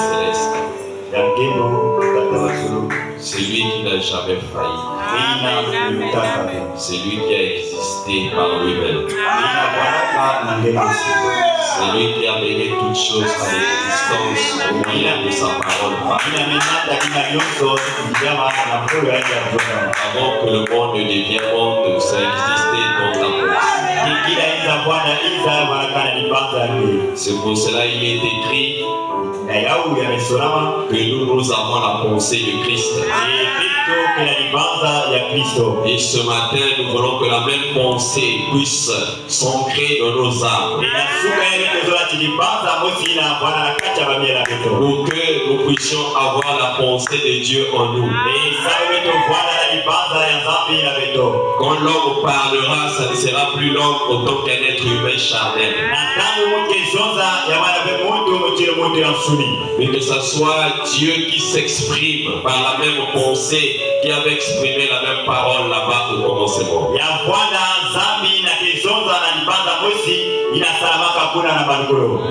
céleste. C'est lui qui n'a jamais failli. C'est lui qui a existé par lui-même. C'est lui qui a mené toutes choses à l'existence au moyen de sa parole. Avant que le monde ne devienne monde, ça existait dans ta pensée. C'est pour cela qu'il est écrit que nous avons la pensée de Christ. Et ce matin, nous voulons que la même pensée puisse s'ancrer dans nos âmes. Pour que nous puissions avoir la pensée de Dieu en nous. Quand l'homme parlera, ça ne sera plus l'homme autant qu'un être humain charnel. Mais que ce soit Dieu qui s'exprime par la même pensée qui avait exprimé la même parole là-bas au commencement.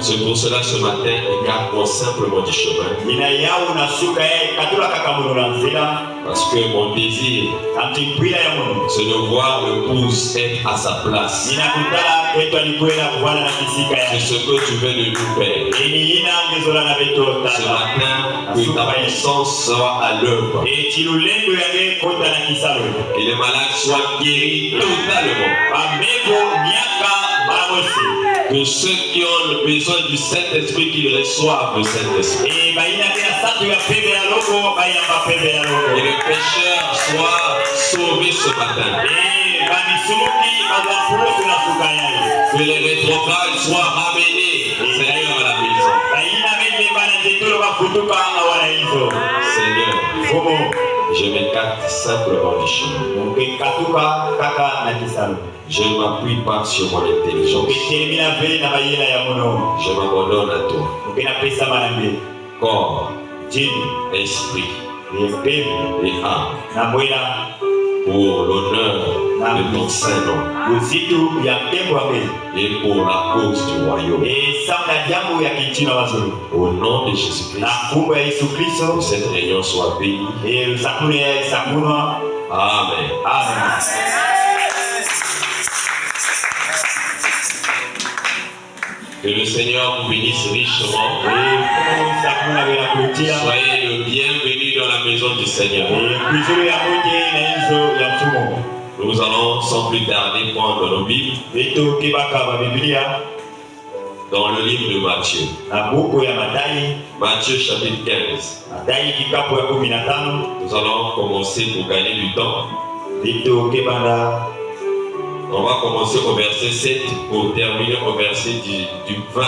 C'est pour cela ce matin, regarde-moi simplement du chemin. Parce que mon désir, c'est de voir l'épouse être à sa place. C'est ce que tu veux de nous faire. Ce matin, que ta puissance soit à l'œuvre. Que les malades soient guéris totalement. Que ceux qui ont le besoin du Saint-Esprit, qu'ils reçoivent le Saint-Esprit. Et les pécheurs soient sauvés ce matin. Que les rétrogrades soient ramenés, Seigneur, à la maison. Seigneur, je m'écarte simplement du chemin. Je ne m'appuie pas sur mon intelligence. Je m'abandonne à toi. Corps, esprit et âme. Pour l'honneur de ton Saint-Nom. Et pour la cause du royaume. Au nom de Jésus-Christ. Que cette réunion soit bénie. Amen. Amen. Que le Seigneur vous bénisse richement. Soyez le bienvenu dans la maison du Seigneur. Nous allons sans plus tarder prendre nos Bibles dans le livre de Matthieu. Matthieu chapitre 15. Nous allons commencer pour gagner du temps. On va commencer au verset 7 pour terminer au verset du 20.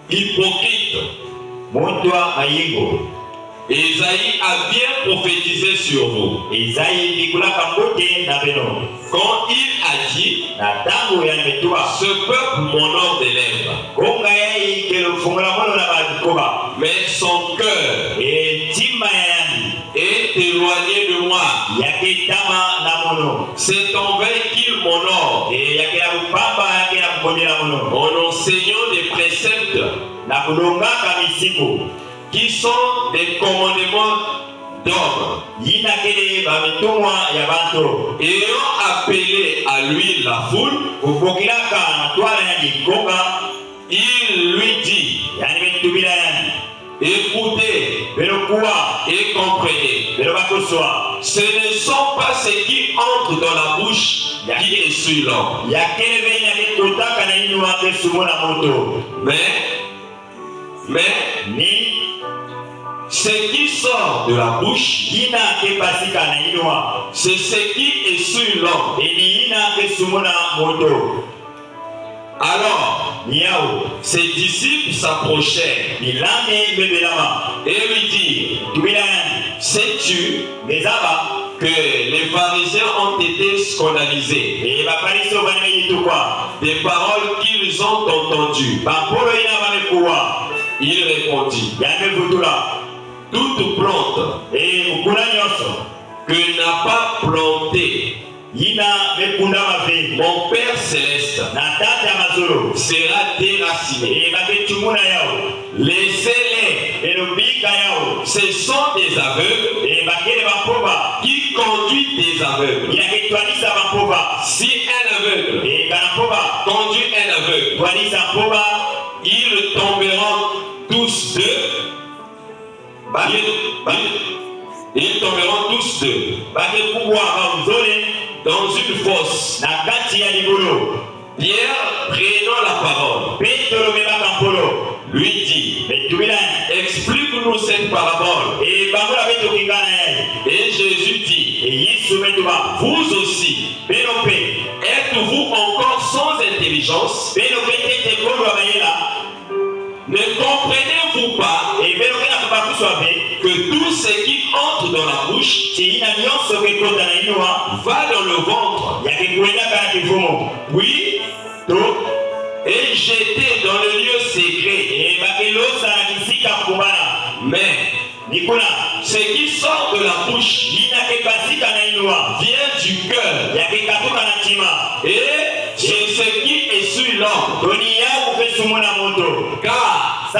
Hypocrite. Ésaïe a bien prophétisé sur vous. Quand il a dit, ce peuple m'honore des lèvres, mais son cœur est éloigné de moi. C'est en vain qu'il m'honore en enseignant des préceptes qui sont des commandements d'hommes. Ayant appelé à lui la foule, il lui dit, écoutez et comprenez. Ce ne sont pas ceux qui entrent dans la bouche qui essuient l'homme, mais ce qui sort de la bouche, c'est ce qui essuie l'homme. Alors, ses disciples s'approchèrent et lui dirent, sais-tu que les pharisiens ont été scandalisés des paroles qu'ils ont entendues? Il répondit, toute plante que n'a pas planté Mon Père céleste sera déraciné. Laissez-les. Ce sont des aveugles qui conduisent des aveugles. Si un aveugle conduit un aveugle, ils tomberont tous deux. Ils tomberont tous deux dans une fosse. Pierre, prenant la parole, lui dit, explique-nous cette parabole. Et Jésus dit, vous aussi, êtes-vous encore sans intelligence? Ne comprenez-vous pas que tout ce qui entre dans la bouche va dans le ventre, oui, et jeté dans le lieu secret? Mais ce qui sort de la bouche vient du cœur, et c'est ce qui essuie l'homme. Car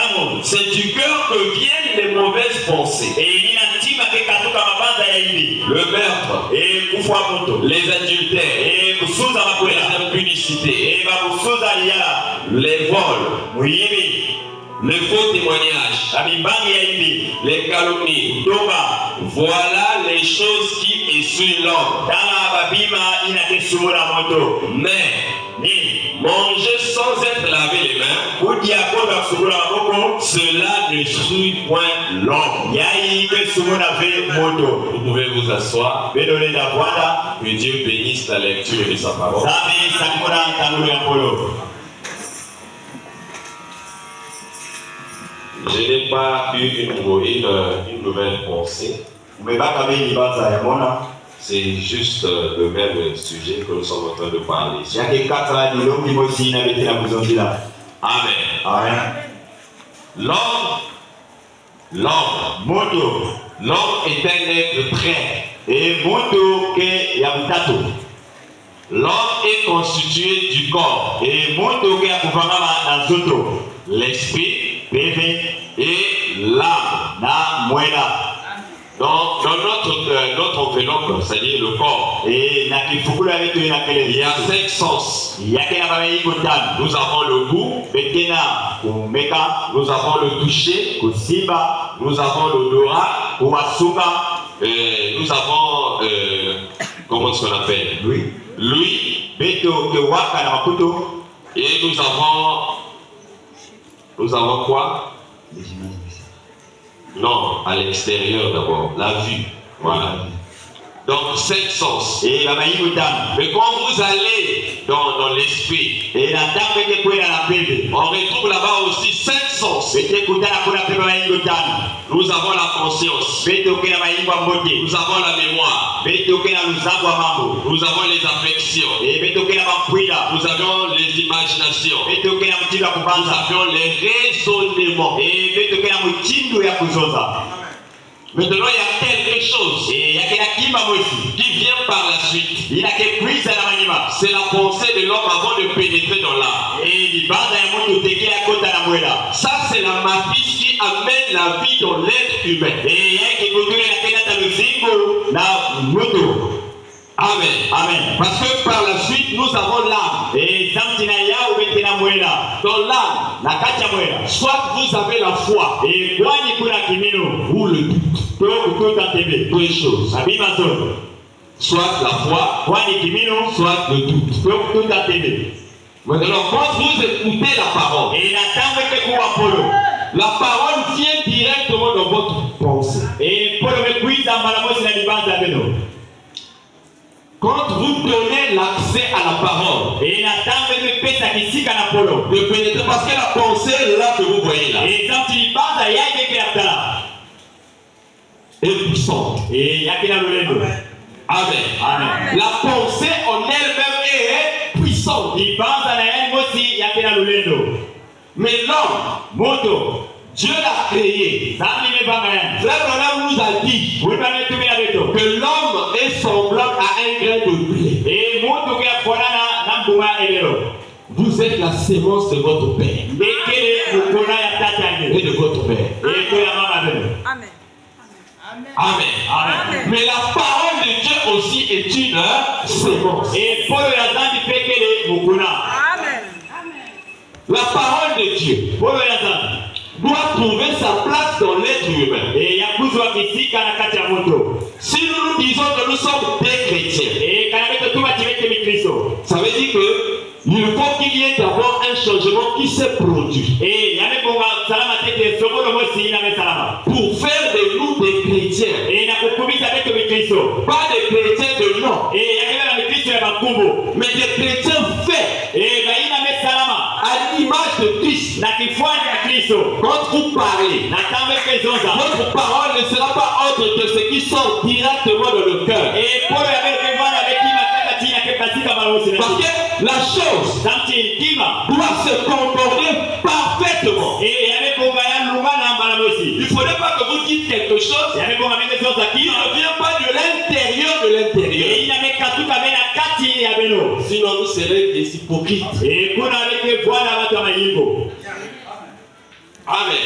c'est du cœur que viennent les mauvaises pensées, le meurtre, les adultères, les impudicités, les vols, le faux témoignage, les calomnies. Voilà les choses qui essuient l'homme. Mais manger sans être lavé les mains, cela ne détruit point l'homme. Vous pouvez vous asseoir. Que Dieu bénisse la lecture de sa parole. Je n'ai pas eu une nouvelle pensée. C'est juste le même sujet que nous sommes en train de parler. Amen. Amen. L'homme est un être prêt. L'homme est constitué du corps, l'esprit et l'âme. Donc, dans notre enveloppe, c'est-à-dire le corps, il y a 5 sens. Nous avons le goût, nous avons le toucher, nous avons l'odorat, nous avons, comment est-ce qu'on appelle? L'ouïe, et nous avons quoi? Non, à l'extérieur d'abord, la vue. Voilà. Donc 5 sens. Mais quand vous allez dans l'esprit, on retrouve là-bas aussi 5 sens. Nous avons la conscience. Nous avons la mémoire. Nous avons les affections. Nous avons les imaginations. Nous avons les raisonnements. Maintenant, il y a quelque chose qui vient par la suite. C'est la pensée de l'homme avant de pénétrer dans l'âme. Ça, c'est la matrice qui amène la vie dans l'être humain. Amen. Amen. Parce que par la suite, nous avons l'âme. Dans l'âme, soit vous avez la foi ou le doute. Deux choses. Soit la foi, soit le doute. Maintenant, quand vous écoutez la parole, la parole vient directement dans votre pensée. Quand vous donnez l'accès à la parole, de pénétrer, parce que la pensée là que vous voyez là est puissante. Amen. Amen. La pensée en elle-même est puissante. Mais l'homme, Dieu l'a créé. Frère Branham nous a dit que l'homme est semblable à un grain de blé. Vous êtes la sémence de votre père et de votre mère. Amen. Amen. Amen. Mais la parole de Dieu aussi est une sémence. Amen. La parole de Dieu doit trouver sa place dans l'être humain. Si nous disons que nous sommes des chrétiens, ça veut dire que il faut qu'il y ait d'abord un changement qui s'est produit pour faire de nous des chrétiens. Pas des chrétiens de nom, mais des chrétiens faits à l'image de Christ. Quand vous parlez, votre parole ne sera pas autre que ce qui sort directement de le cœur. Parce que la chose doit se comporter parfaitement. Il ne faudrait pas que vous dites quelque chose qui ne vient pas de l'intérieur de l'intérieur. Sinon vous serez des hypocrites. Amen.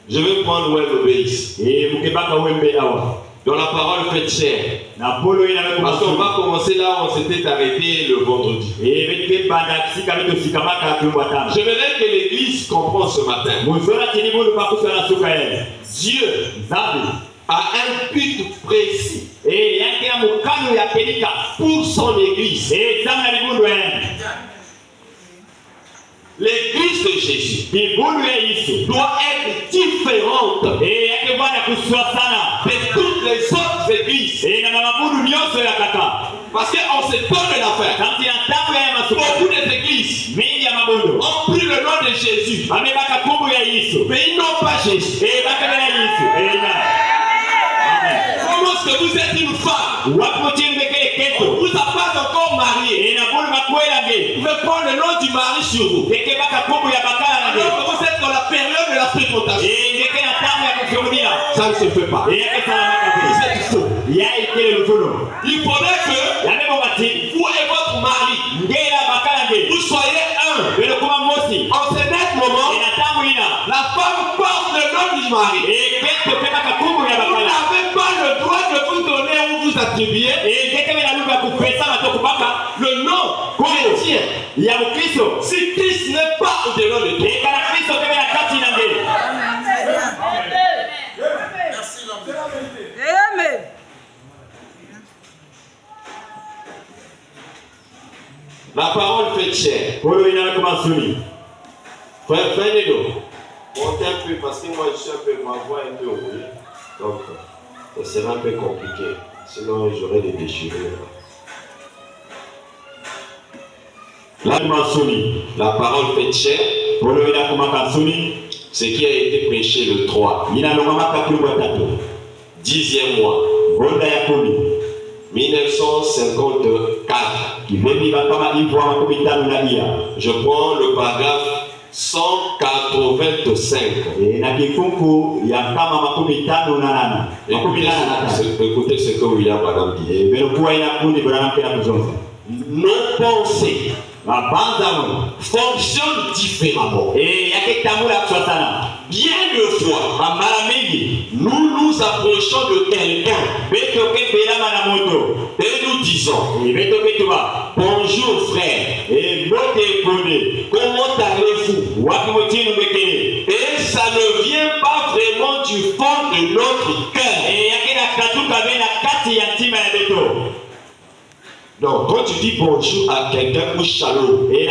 Je vais prendre Web obéisse. Dans la parole faite chair. Parce qu'on va commencer là où on s'était arrêté le vendredi. J'aimerais que l'église comprenne ce matin. Dieu a un but précis pour son église. L'église de Jésus doit être différente de toutes les autres églises. Parce qu'on s'étonne de l'affaire. Beaucoup d'églises ont pris le nom de Jésus, mais ils n'ont pas Jésus. Comment est-ce que vous êtes une femme? On ne vous a pas encore marié. Vous pouvez prendre le nom du mari sur vous. Alors que vous êtes dans la période de la fréquentation. Ça ne se fait pas. Vous êtes faux. Il faudrait que vous et votre mari, vous soyez un. En ce net moment, la femme porte le nom du mari. Vous n'avez pas le droit de vous donner ou vous attribuer le nom chrétien. Si Christ n'est pas au-delà de toi. Amen. La parole fait chair. Frère Fenedo, montez un peu parce que moi je suis un peu, ma voix un peu rouillée. Donc, ça sera un peu compliqué. Sinon, j'aurais des déchirures. La parole fait chair. Ce qui a été prêché le 3. 10e mois. 1954. Je prends le paragraphe 185. Écoutez ce que William Branham dit. Nos pensées fonctionnent différemment. Bien de fois, nous nous approchons de quelqu'un et nous disons bonjour frère, comment allez-vous? Et ça ne vient pas vraiment du fond de notre cœur. Donc, quand tu dis bonjour à quelqu'un ou shalom, il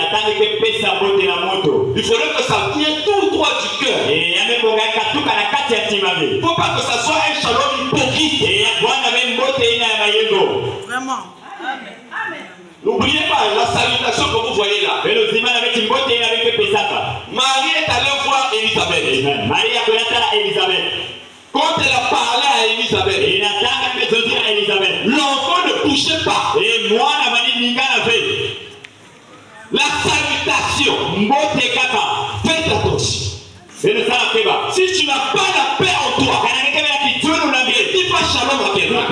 faudrait que ça vienne tout droit du cœur. Il ne faut pas que ça soit un shalom hypocrite. Vraiment. N'oubliez pas la salutation que vous voyez là. Marie est allée voir Élisabeth. Quand elle a parlé à Élisabeth, l'enfant ne touchait pas. La salutation, faites attention. Si tu n'as pas la paix en toi, ne dis pas shalom à quelqu'un.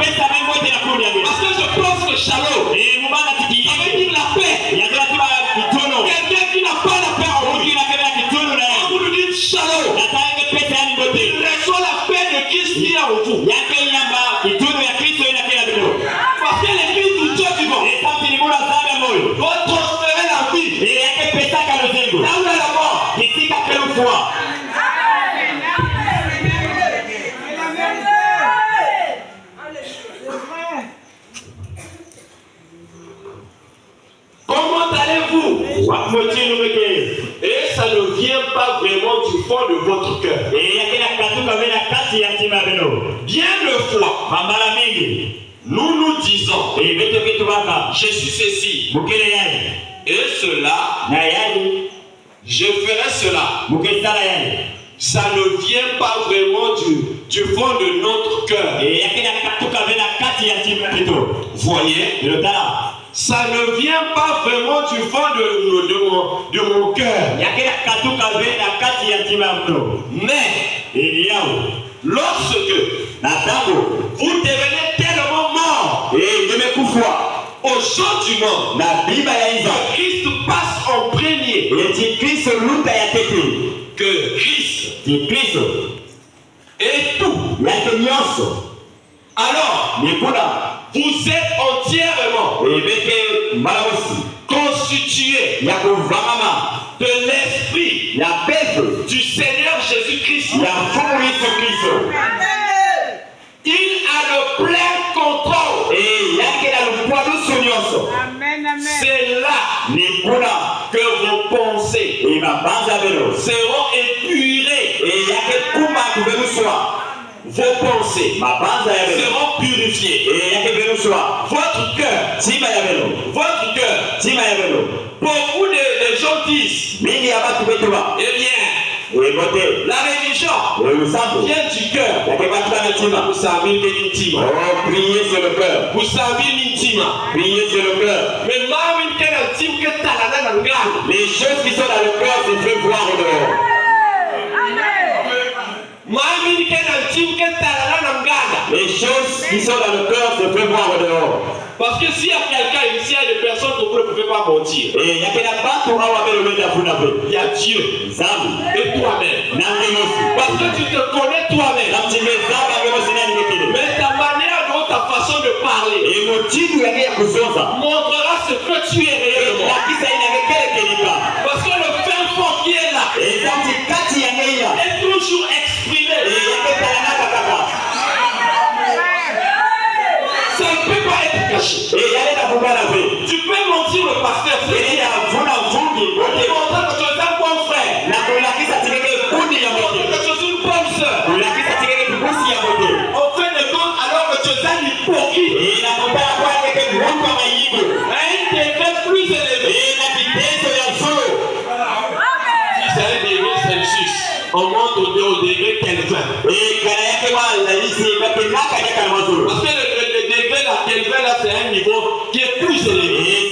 Parce que je pense que shalom, ça veut dire la paix. Quelqu'un qui n'a pas la paix en lui, quand vous lui dites shalom, reçois la paix de Christ qui est en vous. Parce que l'église du Dieu vivant va transférer la vie là où est la mort. Comment allez-vous? Et ça ne vient pas vraiment du fond de votre cœur. Bien de fois, nous nous disons, je suis ceci et cela, je ferai cela. Ça ne vient pas vraiment du fond de notre cœur. Vous voyez? Ça ne vient pas vraiment du fond de mon cœur. Mais lorsque vous devenez tellement mort aux gens du monde, que Christ passe en premier, que Christ est tout, alors vous êtes entièrement constitué de l'esprit du Seigneur Jésus-Christ. Il a le plein contrôle. C'est là que vos pensées seront épurées. Vos pensées seront purifiées. Votre cœur. Beaucoup de gens disent, eh bien, la religion vient du cœur. Vous savez l'intime. Priez sur le cœur. Vous savez l'intime. Priez sur le cœur. Mais les choses qui sont dans le cœur se fait voir au dehors. Les choses qui sont dans le cœur se fait voir au dehors. Parce que s'il y a quelqu'un ici, il y a des personnes que vous ne pouvez pas mentir. Il y a Dieu et toi-même. Parce que tu te connais toi-même. Mais ta manière dont ta façon de parler montrera ce que tu es réellement. Parce que le fin fond qui est là est toujours exprimé. Ça ne peut pas être caché. Tu peux mentir le pasteur. C'est montre que tu es un bon frère. Que tu es une bonne soeur. En fin de compte, alors que tu es un hypocrite. À un degré plus élevé. Si c'est un degré Celsius, on monte au degré Kelvin. Parce que le degré là, Kelvin là, c'est un niveau qui est plus élevé.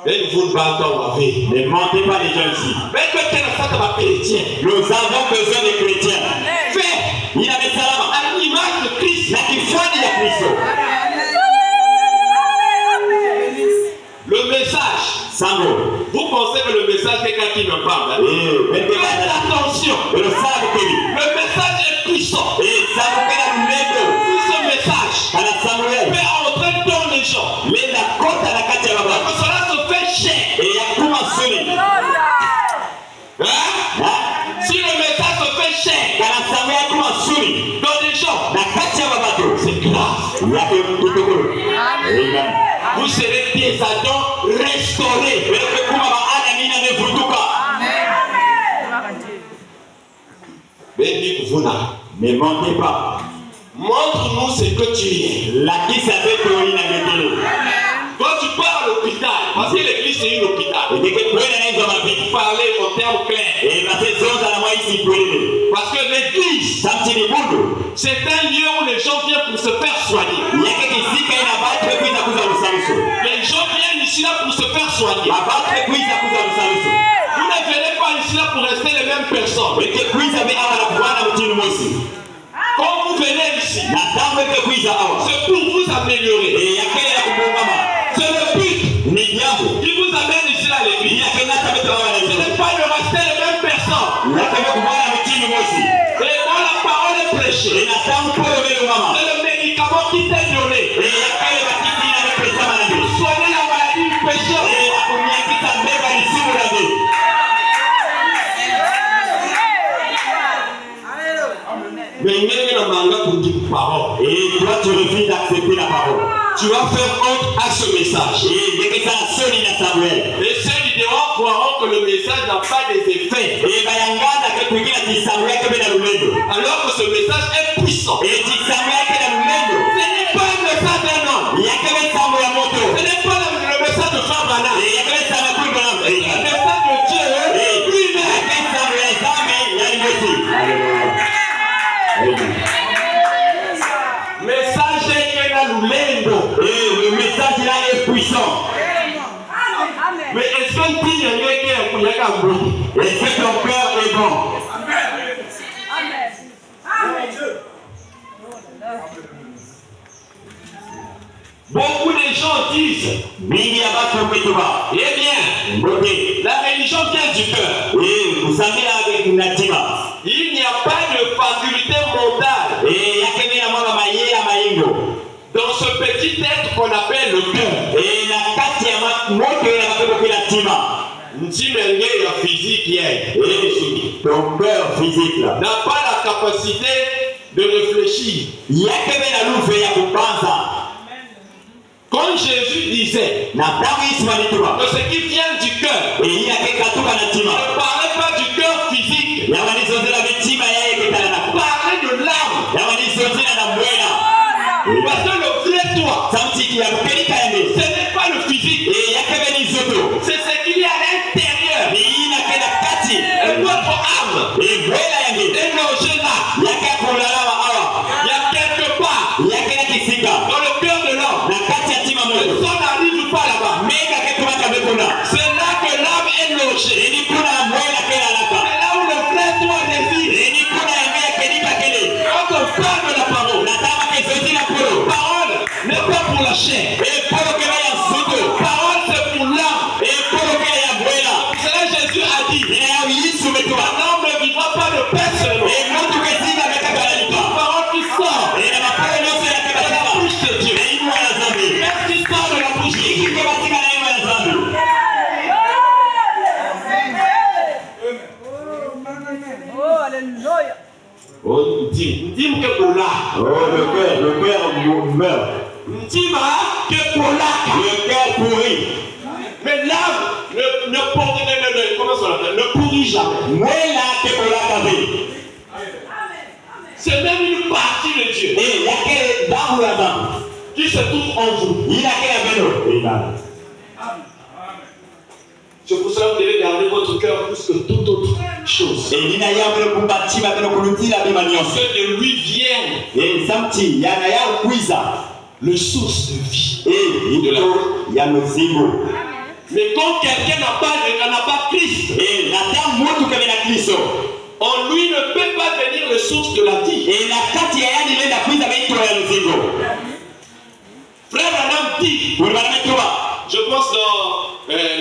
Et vous ne battez ne mentez pas les gens ici. mais que tu as ça va chrétien. Nous avons besoin de chrétiens. Fait à l'image de Christ. Le message. Vous pensez que le message est quelqu'un qui me parle. Faites attention. Le message est puissant. Ce message fait entrer dans les gens. Que cela se fait cher. Si le message se fait cher dans les gens, c'est grave. Vous serez des Adams restaurés. Ne mentez pas. Montre-nous ce que tu es. Quand tu pars à l'hôpital, parce que l'église c'est une hôpital, parler en termes clairs. Parce que l'église, c'est un lieu où les gens viennent pour se faire soigner. Les gens viennent ici là pour se faire soigner. une personne. Quand vous venez ici, c'est pour vous améliorer. C'est le but qui vous amène ici à l'église. Ce n'est pas de rester les mêmes personnes. Et quand la parole est prêchée, c'est le médicament qui t'est donné. Pour soigner la maladie du péché. Mais il y a un manga pour dire parole. Et toi, tu refuses d'accepter la parole. Tu vas faire honte à ce message. Et ceux qui croiront que le message n'a pas des effets. Alors que ce message est puissant. Ce n'est pas le message d'un homme. Ce n'est pas le message de femme banale. Le message de Dieu lui-même. Message est l'ulendo. Le message là est puissant. Mais est-ce que tu as Est-ce que ton cœur est bon? Beaucoup de gens disent, eh bien, la religion vient du cœur. Il n'y a pas de faculté mentale dans ce petit être qu'on appelle le cœur. Ton cœur physique là n'a pas la capacité de réfléchir. Comme Jésus disait, que ce qui vient du cœur ne parlait pas du cœur physique, parlait de l'âme. Parce que le vrai toi, ce n'est pas le physique, c'est ce qu'il y a à l'intérieur. Et votre âme est logée là. Il y a quelque part dans le cœur de l'homme. Ça n'arrive pas là-bas. C'est là que l'âme est logée. C'est là où le vrai toi réside. Quand on parle de la parole, parole n'est pas pour la chair. Parole c'est pour l'âme. C'est là Jésus a dit, l'homme ne vivra pas de pain seulement. La parole qui sort de la bouche de Dieu. Qu'est-ce qui sort de la bouche de Dieu? Oh, alléluia. Dis-moi que pour là. le cœur meurt. Dis-moi que pour là. Le cœur pourrit. Mais l'âme ne pourrit jamais. C'est même une partie de Dieu qui se trouve en vous. C'est pour cela que vous devez garder votre cœur plus que toute autre chose. Que de lui vienne le source de vie. Mais quand quelqu'un n'a pas Christ, en lui ne peut pas venir le source de la vie. Frère Adam dit, je pense dans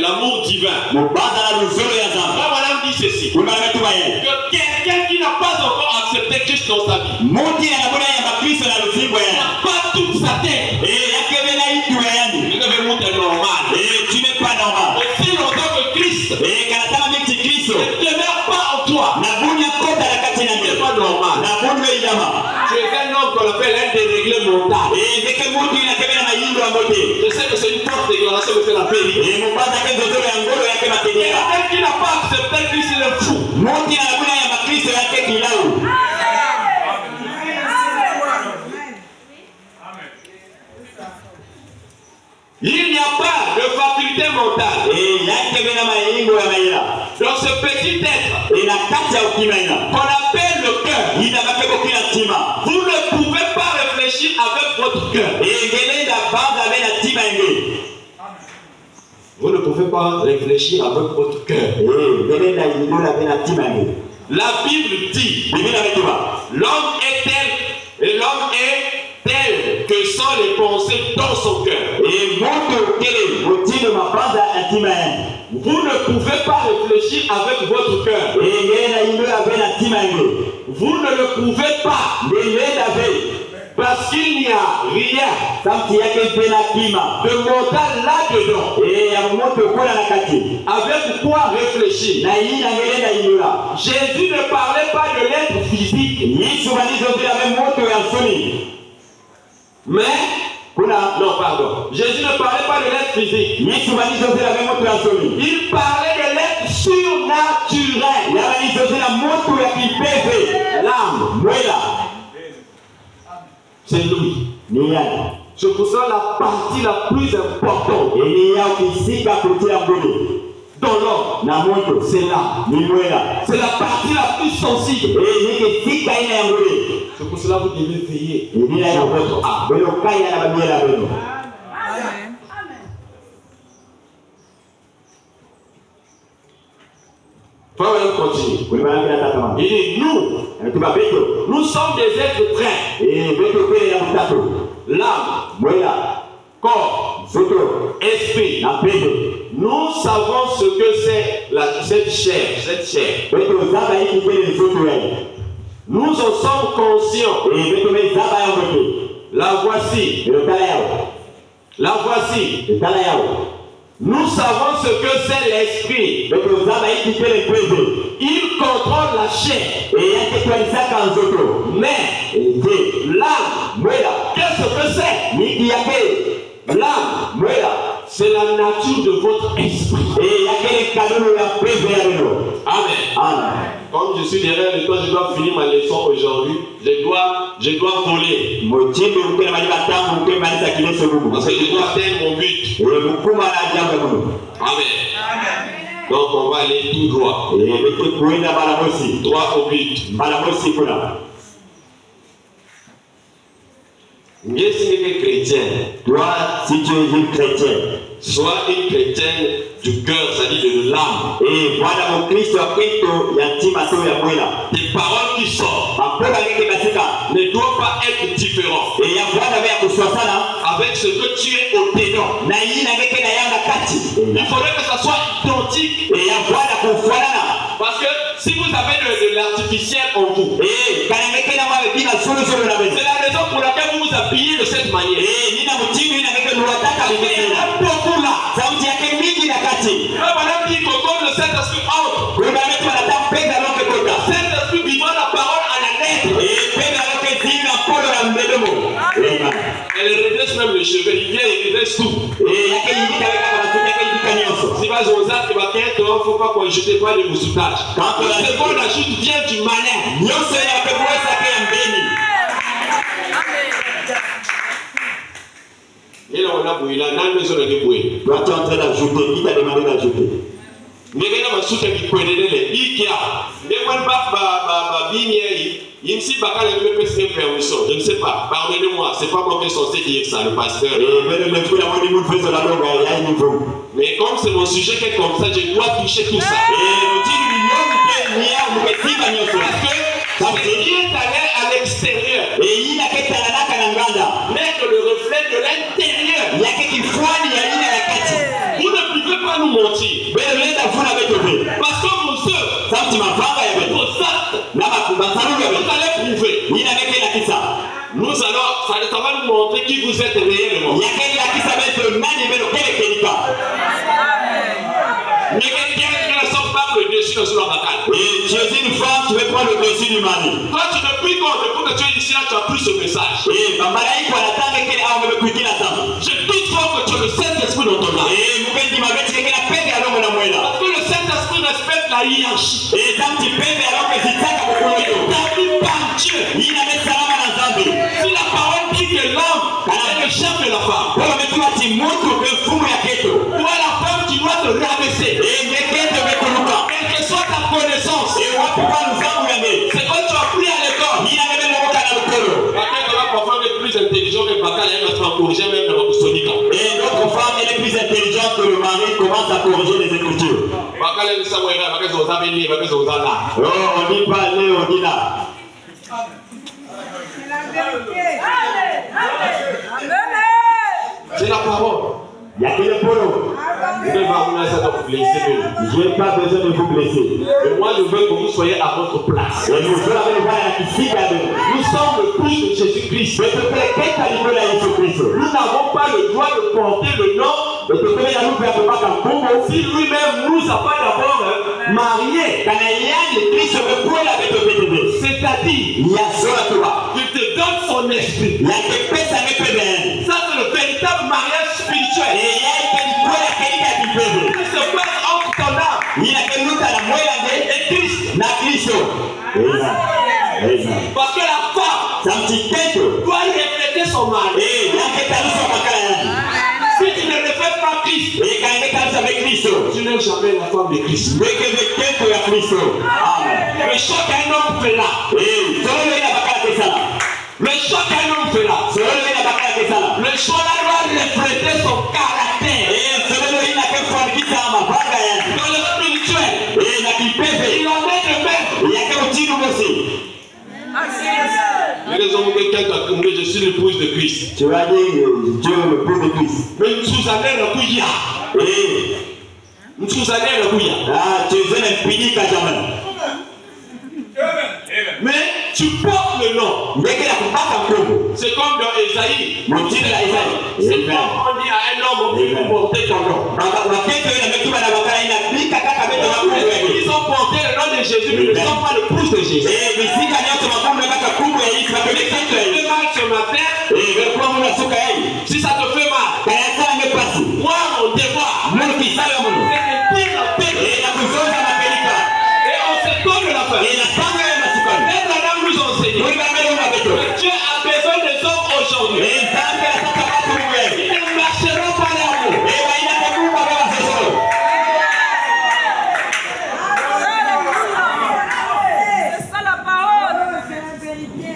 l'amour divin. Frère Adam dit ceci, que quelqu'un qui n'a pas encore accepté Christ dans sa vie n'a pas toute sa tête. Il devait monter normal. Tu n'es pas normal. Aussi longtemps que Christ ne demeure pas en toi, tu n'es pas normal. Tu es un homme qu'on appelle un déréglé mental. Je sais que c'est une forte déclaration, mais c'est la vérité. Quelqu'un qui n'a pas accepté Christ, il est fou. Il n'y a pas de faculté mentale dans ce petit être qu'on appelle le cœur. Vous ne pouvez pas réfléchir avec votre cœur. Vous ne pouvez pas réfléchir avec votre cœur. La Bible dit, l'homme est tel que sont les pensées dans son cœur. Vous ne pouvez pas réfléchir avec votre cœur. Vous ne le pouvez pas. Parce qu'il n'y a rien de mental là-dedans. Avec quoi réfléchir? Jésus ne parlait pas de l'être physique. Mais, non, pardon. Jésus ne parlait pas de l'être physique. Il parlait de l'être surnaturel. L'âme. C'est lui. C'est pour ça la partie la plus importante dans l'homme, c'est l'âme. C'est la partie la plus sensible. C'est pour cela que vous devez veiller sur votre âme. Frère, continue. Il dit nous sommes des êtres traits. L'âme, corps, esprit. Nous savons ce que c'est cette chair. Nous en sommes conscients. La voici. Nous savons ce que c'est l'esprit. Il contrôle la chair. Mais l'âme, qu'est-ce que c'est? L'âme, c'est la nature de votre esprit. Amen. Comme je suis derrière le toit, je dois finir ma leçon aujourd'hui. Je dois voler. Parce que je dois atteindre mon but. Amen. Donc on va aller tout droit. Droit au but. Bien si tu es chrétien, toi, si tu es une chrétienne, sois une chrétienne du cœur, c'est-à-dire de l'âme. Tes paroles qui sortent ne doivent pas être différentes avec ce que tu es au dedans. Il faudrait que ça soit identique. Parce que si vous avez de l'artificiel en vous, c'est la raison pour laquelle vous vous habillez de cette manière. Il y a beaucoup là. Madame dit que comme le Saint-Esprit entre, le Saint-Esprit vivant la parole à la lettre. Elle redresse même les cheveux, il vient et redresse tout. Si vas aux actes, il ne faut pas qu'on jette pas de moussoutages. Le second ajoute vient du malin. Et là, on a bouillé là, dans la maison de bouillé. Tu es en train d'ajouter, qui t'a demandé d'ajouter? Mais quand on a souté qui connaît les Ikea, et quand il ne permission. Je ne sais pas. Pardonnez-moi, c'est pas moi qui suis censé dire ça, le pasteur. Mais comme c'est mon sujet qui est comme ça, je dois toucher tout ça. Parce que Dieu est allé à l'extérieur. Mais que le reflet de l'intérieur. Vous ne pouvez pas nous mentir. Parce que vos œuvres, vos actes, vous allez prouver. Nous allons, ça va nous montrer qui vous êtes réellement. Mais quelqu'un ne sort pas le dessus sur la bataille. Tu es une femme, tu veux prendre le dessus du mari. Quand tu ne pries pas, depuis que tu es ici, là, tu as pris ce message. Je doute fort que tu as le Saint-Esprit dans ton âme. Parce que le Saint-Esprit respecte la hiérarchie. Établi par Dieu. Si la parole dit que l'homme est le chef de la femme, toi la femme tu dois te rabaisser. Quelle que soit ta connaissance, c'est quand tu as pris à l'école. Parfois elle est plus intelligente que Bakal, elle va se corriger même dans votre sonica. Et notre femme elle est plus intelligente que le mari. mari commence à corriger les Écritures. Oh, on dit pas aller, on dit là. C'est la parole. Il y a que le polo. Je n'ai pas besoin de vous blesser. Et moi, je veux que vous soyez à votre place. Et nous sommes le plus de Jésus-Christ. Nous n'avons pas le droit de porter le nom si lui-même nous a pas d'abord marié. C'est-à-dire, il te donne son esprit. Ça, c'est le véritable mariage spirituel. Il se passe entre ton âme et Christ. Parce que la femme doit refléter son mari. Si tu ne reflètes pas Christ, tu n'es jamais la femme de Christ. Le choc qu'un homme fait là. Le choc qu'un homme fait là. Le choc là doit refléter son caractère. Dans le spirituel, il en est de même. Les hommes que quelqu'un a comblé, je suis l'épouse de Christ. Tu vas dire, Dieu est l'épouse de Christ. Mais nous allons le couilla. Nous allons le couilla. Ah, tu es un impuni qu'à jamais. Mais tu portes le nom. C'est comme dans Esaïe. C'est comme on dit à un homme, vous portez ton nom. Ils ont porté le nom de Jésus, mais ne sont pas l'épouse de Jésus. Le mal ce matin, si ça te fait mal, moi mon devoir, c'est de dire la paix. Et on se donne la fin. Les madame nous enseignent que Dieu a besoin des hommes aujourd'hui. Ils ne marcheront pas l'amour. C'est ça la parole. C'est la vérité.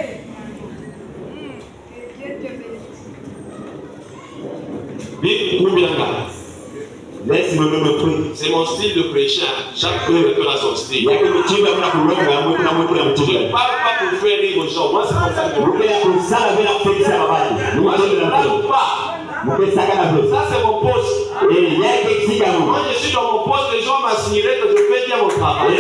Dieu te bénisse. C'est mon style de prêcher. Chaque prêcheur a son style. Je ne parle pas pour faire rire aux gens. Moi, c'est comme ça que je Moi, je ne parle pas. Ça, c'est mon poste. Quand je suis dans mon poste, les gens m'assigneraient que je fais bien mon travail.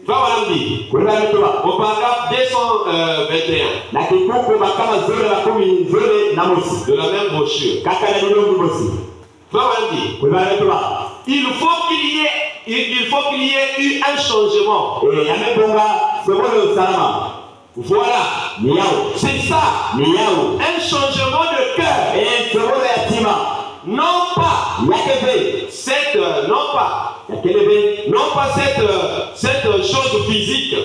Va voir au paragraphe 221 de la même brochure. Va voir il faut qu'il y ait eu un changement. Voilà. C'est ça. Un changement de cœur. Non pas cette chose physique.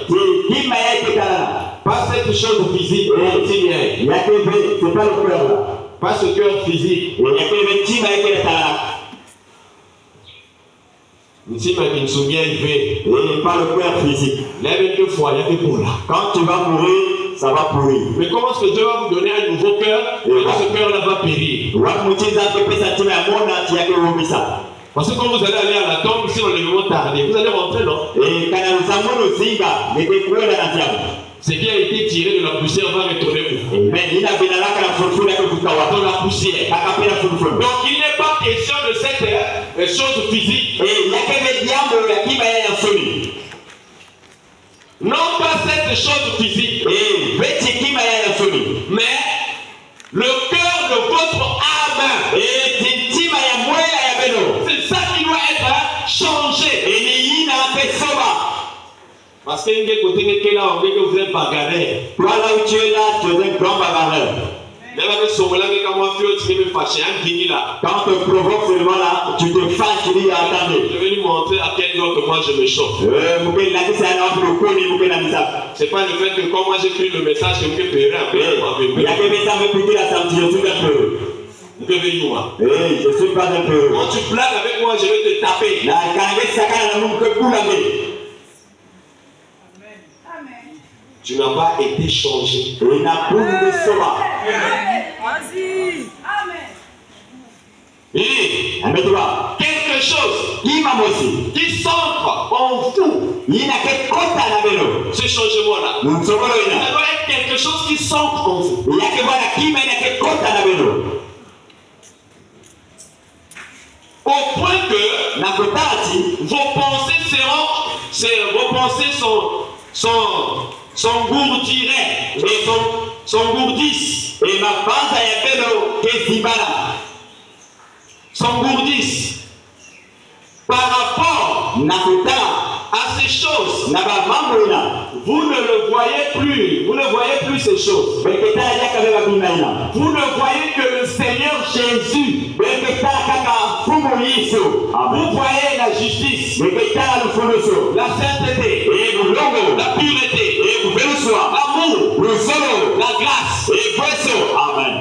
Pas cette chose physique. Pas ce cœur physique. Pas le cœur physique. Quand tu vas mourir, ça va pourrir. Mais comment est-ce que Dieu va vous donner un nouveau cœur et quand ce cœur-là va périr? Parce que quand vous allez aller à la tombe, si on est vraiment tardé, vous allez rentrer, non? Ce qui a été tiré de la poussière va retourner où? Dans la poussière. Donc il n'est pas question de cette chose physique. Non pas cette chose physique. Mais le cœur de votre âme. C'est ça qui doit être changé. Parce que vous êtes bagarreur. Toi là où tu es là, tu es un grand bagarreur. Quand on te provoque seulement là, tu te fâches, tu dis attendez. Je vais lui montrer à quel niveau que moi je me chauffe. C'est pas le fait que quand moi j'ai pris le message que vous pouvez un peu. Vous devez y voir. Je suis pas un peu. Quand tu blagues avec moi, je vais te taper. Tu n'as pas été changé. Il n'a plus de sauvage. Vas-y. Amen. Et Ametwa. quelque chose Ima mosi. qui s'ancre en vous, Ina ke kota na belo. ce changement-là. Msogolo Ça ina. doit être quelque chose qui s'ancre en vous. Yake bwana kima ina ke kota na belo. Au point que Na kotati. vos pensées s'engourdiraient et s'engourdissent. E mabanza ya belo ke zibala. S'engourdissent par rapport Na kotala. à ces choses. Na ba mambo ina. Vous ne le voyez plus. Vous ne voyez plus ces choses. Beketala yaka beba bina ina. Vous ne voyez que le Seigneur Jésus. Beketala kaka fumu Yesu. Vous voyez la justice, Beketala lufunuso. la sainteté, E bulongo. la pureté, E kubeluswa. l'amour, Lusolo. la grâce. E kweso. Amen.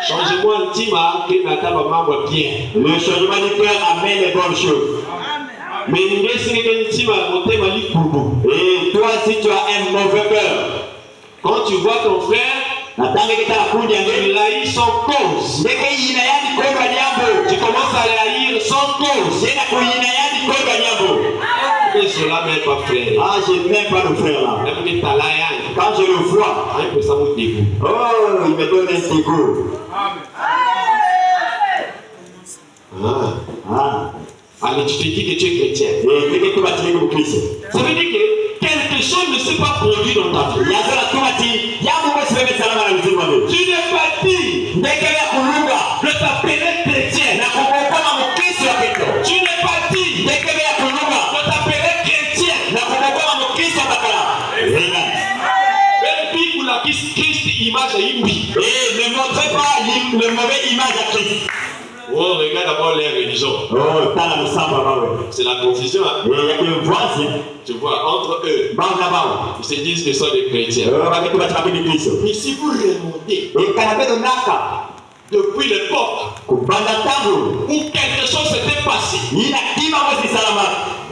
Changement intime à que nataba mambo bien. Le changement du cœur amène les bonnes choses. Mais n'ingé intime à motema likurbu. Et toi, si tu as un mauvais cœur, Quand tu vois ton frère, natanga kita kundi il angeli. haït sans cause. Ndeke yina yani koba nyambo. Tu commences à le haïr sans cause. Yena kuyina yani koba nyambo. Et cela même pas frère. Ah, je n'aime pas le frère là. Même que t'as la yann. Quand je le vois, Un peu ça me dégoûte. oh, il me donne un dégoût. Ah. Allez, tu te dis que tu es chrétien. Et ndeke kuba tini Kristo. Ça veut dire que quelque chose ne s'est pas produit dans ta vie. Yazola kumati yamu kwa sebe salama na mzima wewe. Tu n'es pas dit Ndeke ya kuluga de t'appeler chrétien. na kukokoma mkristo wa Kristo. Tu n'es pas dit Ndeke ya kuluga de t'appeler chrétien. na kukokoma mkristo bakala. Amen. Même puis pour la Christ image à Imbi. Et ne montrez pas le mauvais image à Christ. Oh, regarde d'abord les religions. Oh, tala musamba bawe. C'est la confusion. Hein? Et yake voici, Tu vois, entre eux, banga bawe. ils se disent qu'ils sont des chrétiens. Bakitu batakabidi Kristo. Mais si vous remontez Et kanapendo naka depuis l'époque kubanda tangu où quelque chose s'était passé, ina kima mwezi salama.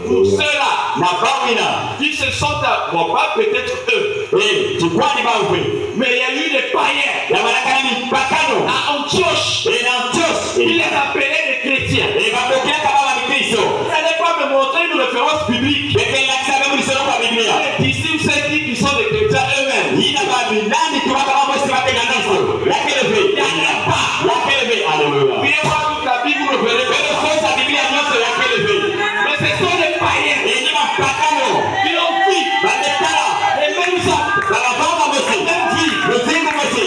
pour ceux-là Na bawina. qui se sentent, bon, pas peut-être eux, Eh, tukwani bawe. mais il y a eu des païens Ya malaka ni pakano. à Antioche. Et na Antioche. Ils les appelaient des chrétiens. Et bakokia kama wa Kristo. Vous n'allez pas me montrer une référence biblique. Beke lakisa kama mlisoma kwa Biblia. Les disciples s'est dit qu'ils sont des chrétiens eux-mêmes. Ina babi nani tuwaka mambo sibate kanisa. Yake leve. Yake leve. Alléluia. Priez voir toute la Bible, vous ne verrez pas. Beke kosa Biblia nyonso yake leve. Mais ce sont des païens Et ni mapakano. qui ont vu Baketala. les mêmes actes, Bakapanga mwezi. même vie, Muzingu mwezi.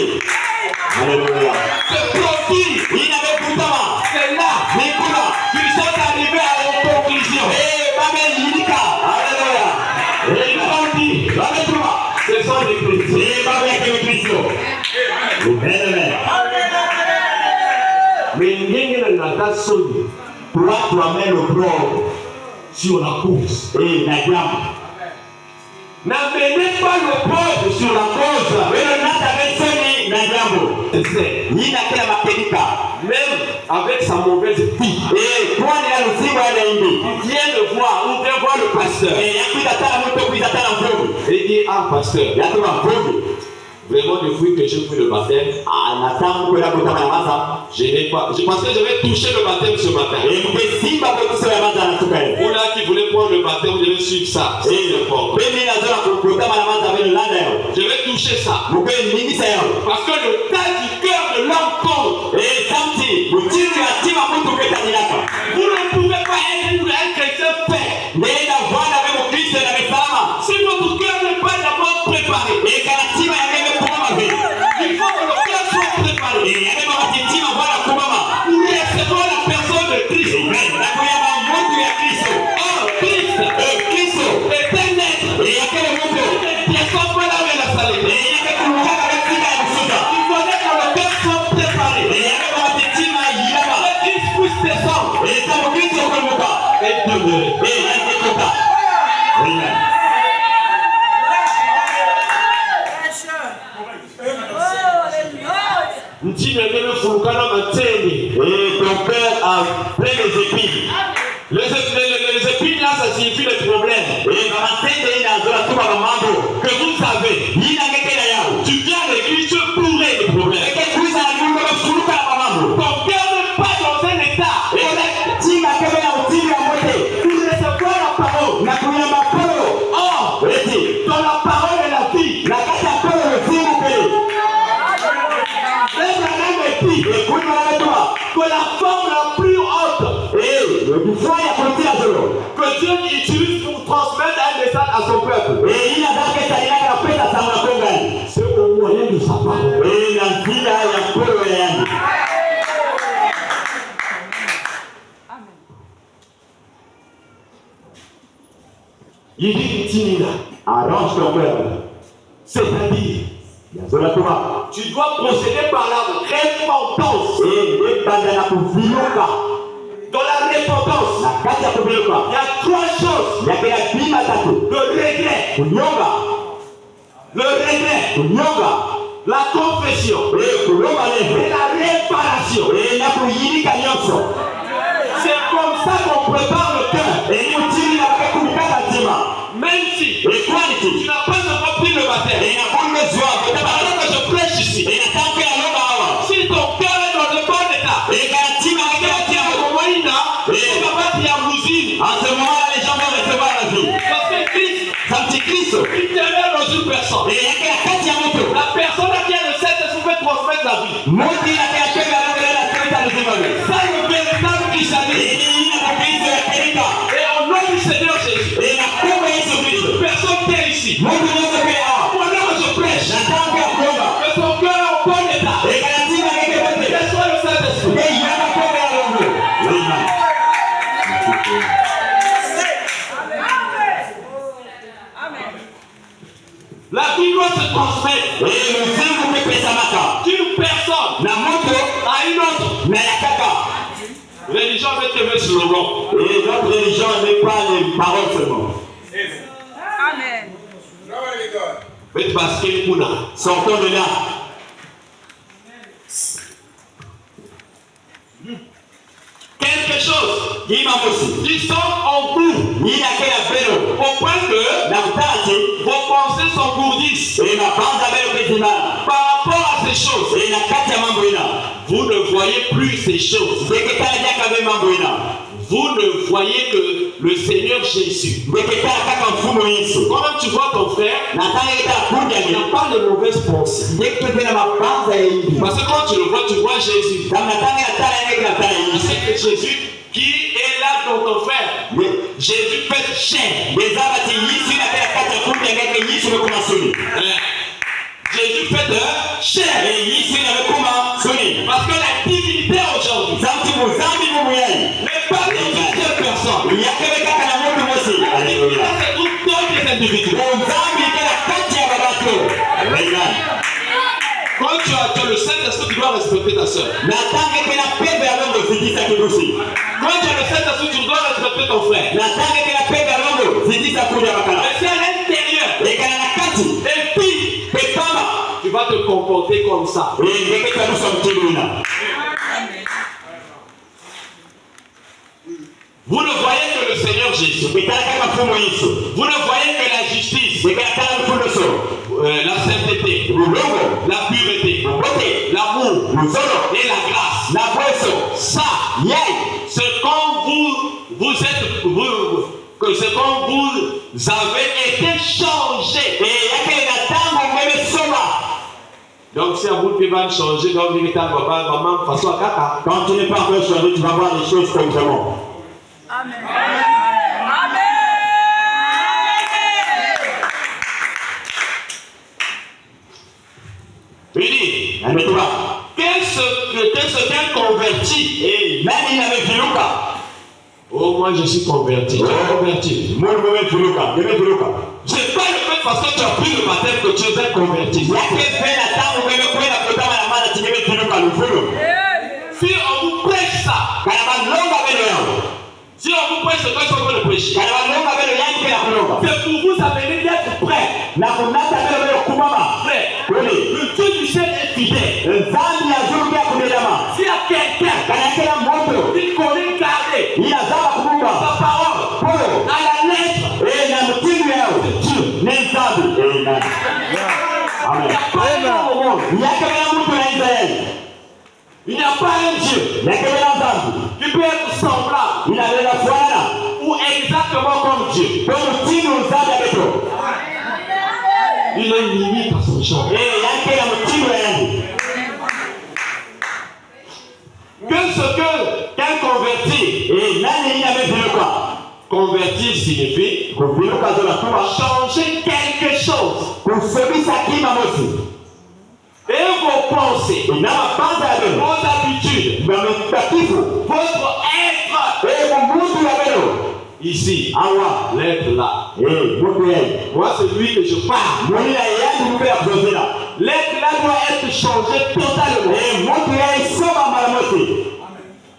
Alléluia. se produit. Ina bekutama. C'est là Nikuna. qu'ils sont arrivés à une conclusion. Eh, bame yidika. Alléluia. Et ils ont dit, Bame tuma. ce sont des chrétiens. Eh, bame yake Kristo. Amen. Mais n'ingé na nata soni Watu wamelobro. sur la course. Eh, na jamu. N'amenez pas le peuple sur la cause. Wewe nata besoni na jambo. C'est Nina kila makenika. même avec sa mauvaise vie. Eh, kwani ya lusimba ya indi. Il vient de voir, ou vient voir le pasteur. Eh, yakuita tala mtu kuita tala mfumu. Et il dit, ah pasteur, Yatuma mfumu. vraiment depuis que j'ai pris le baptême, Anatamu kwenda kutama maza. je n'ai pas. Je pensais que je vais toucher le baptême ce matin. Eh, mkesimba kwa kusema maza anatuka yeye. Vous là qui voulez prendre le baptême, vous devez suivre ça. C'est important. Mimi nazola kutama na maza vile landa yao. Je vais toucher ça. Mkwe nini sayo. Parce que le tas du cœur de l'homme compte. Eh, samti, mtimu ya tima mtu kwenda nilaka. Vous ne pouvez pas être un chrétien fait. Nenda bwana wewe Kristo na salama. Si votre cœur n'est pas d'abord préparé, Eh, kana tima ya wewe kumama vile. il faut que le cœur soit préparé. Eh, yale mama tima bwana kumama. Pour recevoir la personne de Christ. Amen. Na kuyama mtu ya Kristo. Or, Christ Eh, Kristo. est un être. Eh, yakele mtu. Il ne descend pas là où il a salé. Eh, yake kumukaka wesika ya kusuka. Il faudrait que le cœur soit préparé. Eh, yale mama tima yilama. Que Christ puisse descendre Eh, sabu Kristo kumuka. et demeurer. Eh, yake kuka. Amen. Ntime ngene fulukana mateni. Et ton père a plein des épines. Les épines là, ça signifie le problème. Et mamatende ina zola tuba mambo. Que vous savez, Yina ngekela yao. tu viens à l'église pour que la forme la plus haute que Dieu utilise pour transmettre un message à son peuple, c'est au moyen de sa parole. Il dit Tinina, arrange ton cœur. c'est-à-dire, tu dois procéder par la repentance. Dans la repentance, il y a trois choses. Le regret, la confession et la réparation. C'est comme ça qu'on prépare le cœur. Même si tu n'as pas encore pris le baptême, pendant que je prêche ici, si ton cœur est dans le bon état, parce que Christ intervient dans une personne. La personne à qui elle le Saint-Esprit peut transmettre la vie. Ça, le véritable christianisme. Et au nom du Seigneur Jésus, une personne qui est ici, pendant que je prêche, que son cœur est au bon état, que soit le Saint-Esprit. La vie doit se transmettre d'une personne à une autre. Religion met sur le rond. Et notre religion n'est pas les paroles seulement. Amen. Sortons de là. Quelque chose qui sont en cours au point que vos pensées s'engourdissent par rapport à ces choses. Vous ne voyez plus ces choses. Vous ne voyez que le Seigneur Jésus. Quand tu vois ton frère, il n'a pas de mauvaises pensées. Parce que quand tu le vois, tu vois Jésus. C'est Jésus qui est là dans ton frère. Jésus fait chair. Jésus fait de chair. Parce que la divinité aujourd'hui n'est pas dans une seule personne. C'est tout d'autres individus. Quand tu as le Saint-Esprit, tu dois respecter ta soeur. Quand tu as le Saint-Esprit, tu dois respecter ton frère. Mais c'est à l'intérieur. Et puis, tu vas te comporter comme ça. Vous ne voyez que le Seigneur Jésus. Vous ne voyez que la justice, la sainteté, la pureté, l'amour et la grâce. Ça, c'est quand vous avez été changé. Donc si à vous qui va changer, donc il est à maman façon à kaka. Quand tu n'es pas encore changé, tu vas voir les choses concrètement. Amen. Il dit, qu'est-ce qu'un converti? Et même il avait vu Lucas. Oh, moi je suis converti. Tu es converti. C'est pas le fait parce que tu as pris le baptême que tu es converti. Si on vous prêche ça, si on vous prêche ce que je veux le prêcher, c'est pour vous amener d'être prêt. Frère, le Dieu du ciel est fidèle. S'il y a quelqu'un qui connaît garder sa parole à la lettre, il n'y a pas un Dieu qui peut être semblable ou exactement comme Dieu. Il est limite à son genre. qu'un converti. Et nani ameviruka? Convertir signifie Kuviruka zonakuwa changer quelque chose. kusebisa kima mosi. Et vos pensées, Na mabanza ya leo. vos habitudes, Na mtakatifu. votre être. Mungu ya leo. Ici, Awa. l'être là. Mungu yeye. Moi, c'est lui que je parle. Mwenye yeye Mungu ya kuzozela. L'être là doit être changé totalement. Mungu yeye soma mara mosi.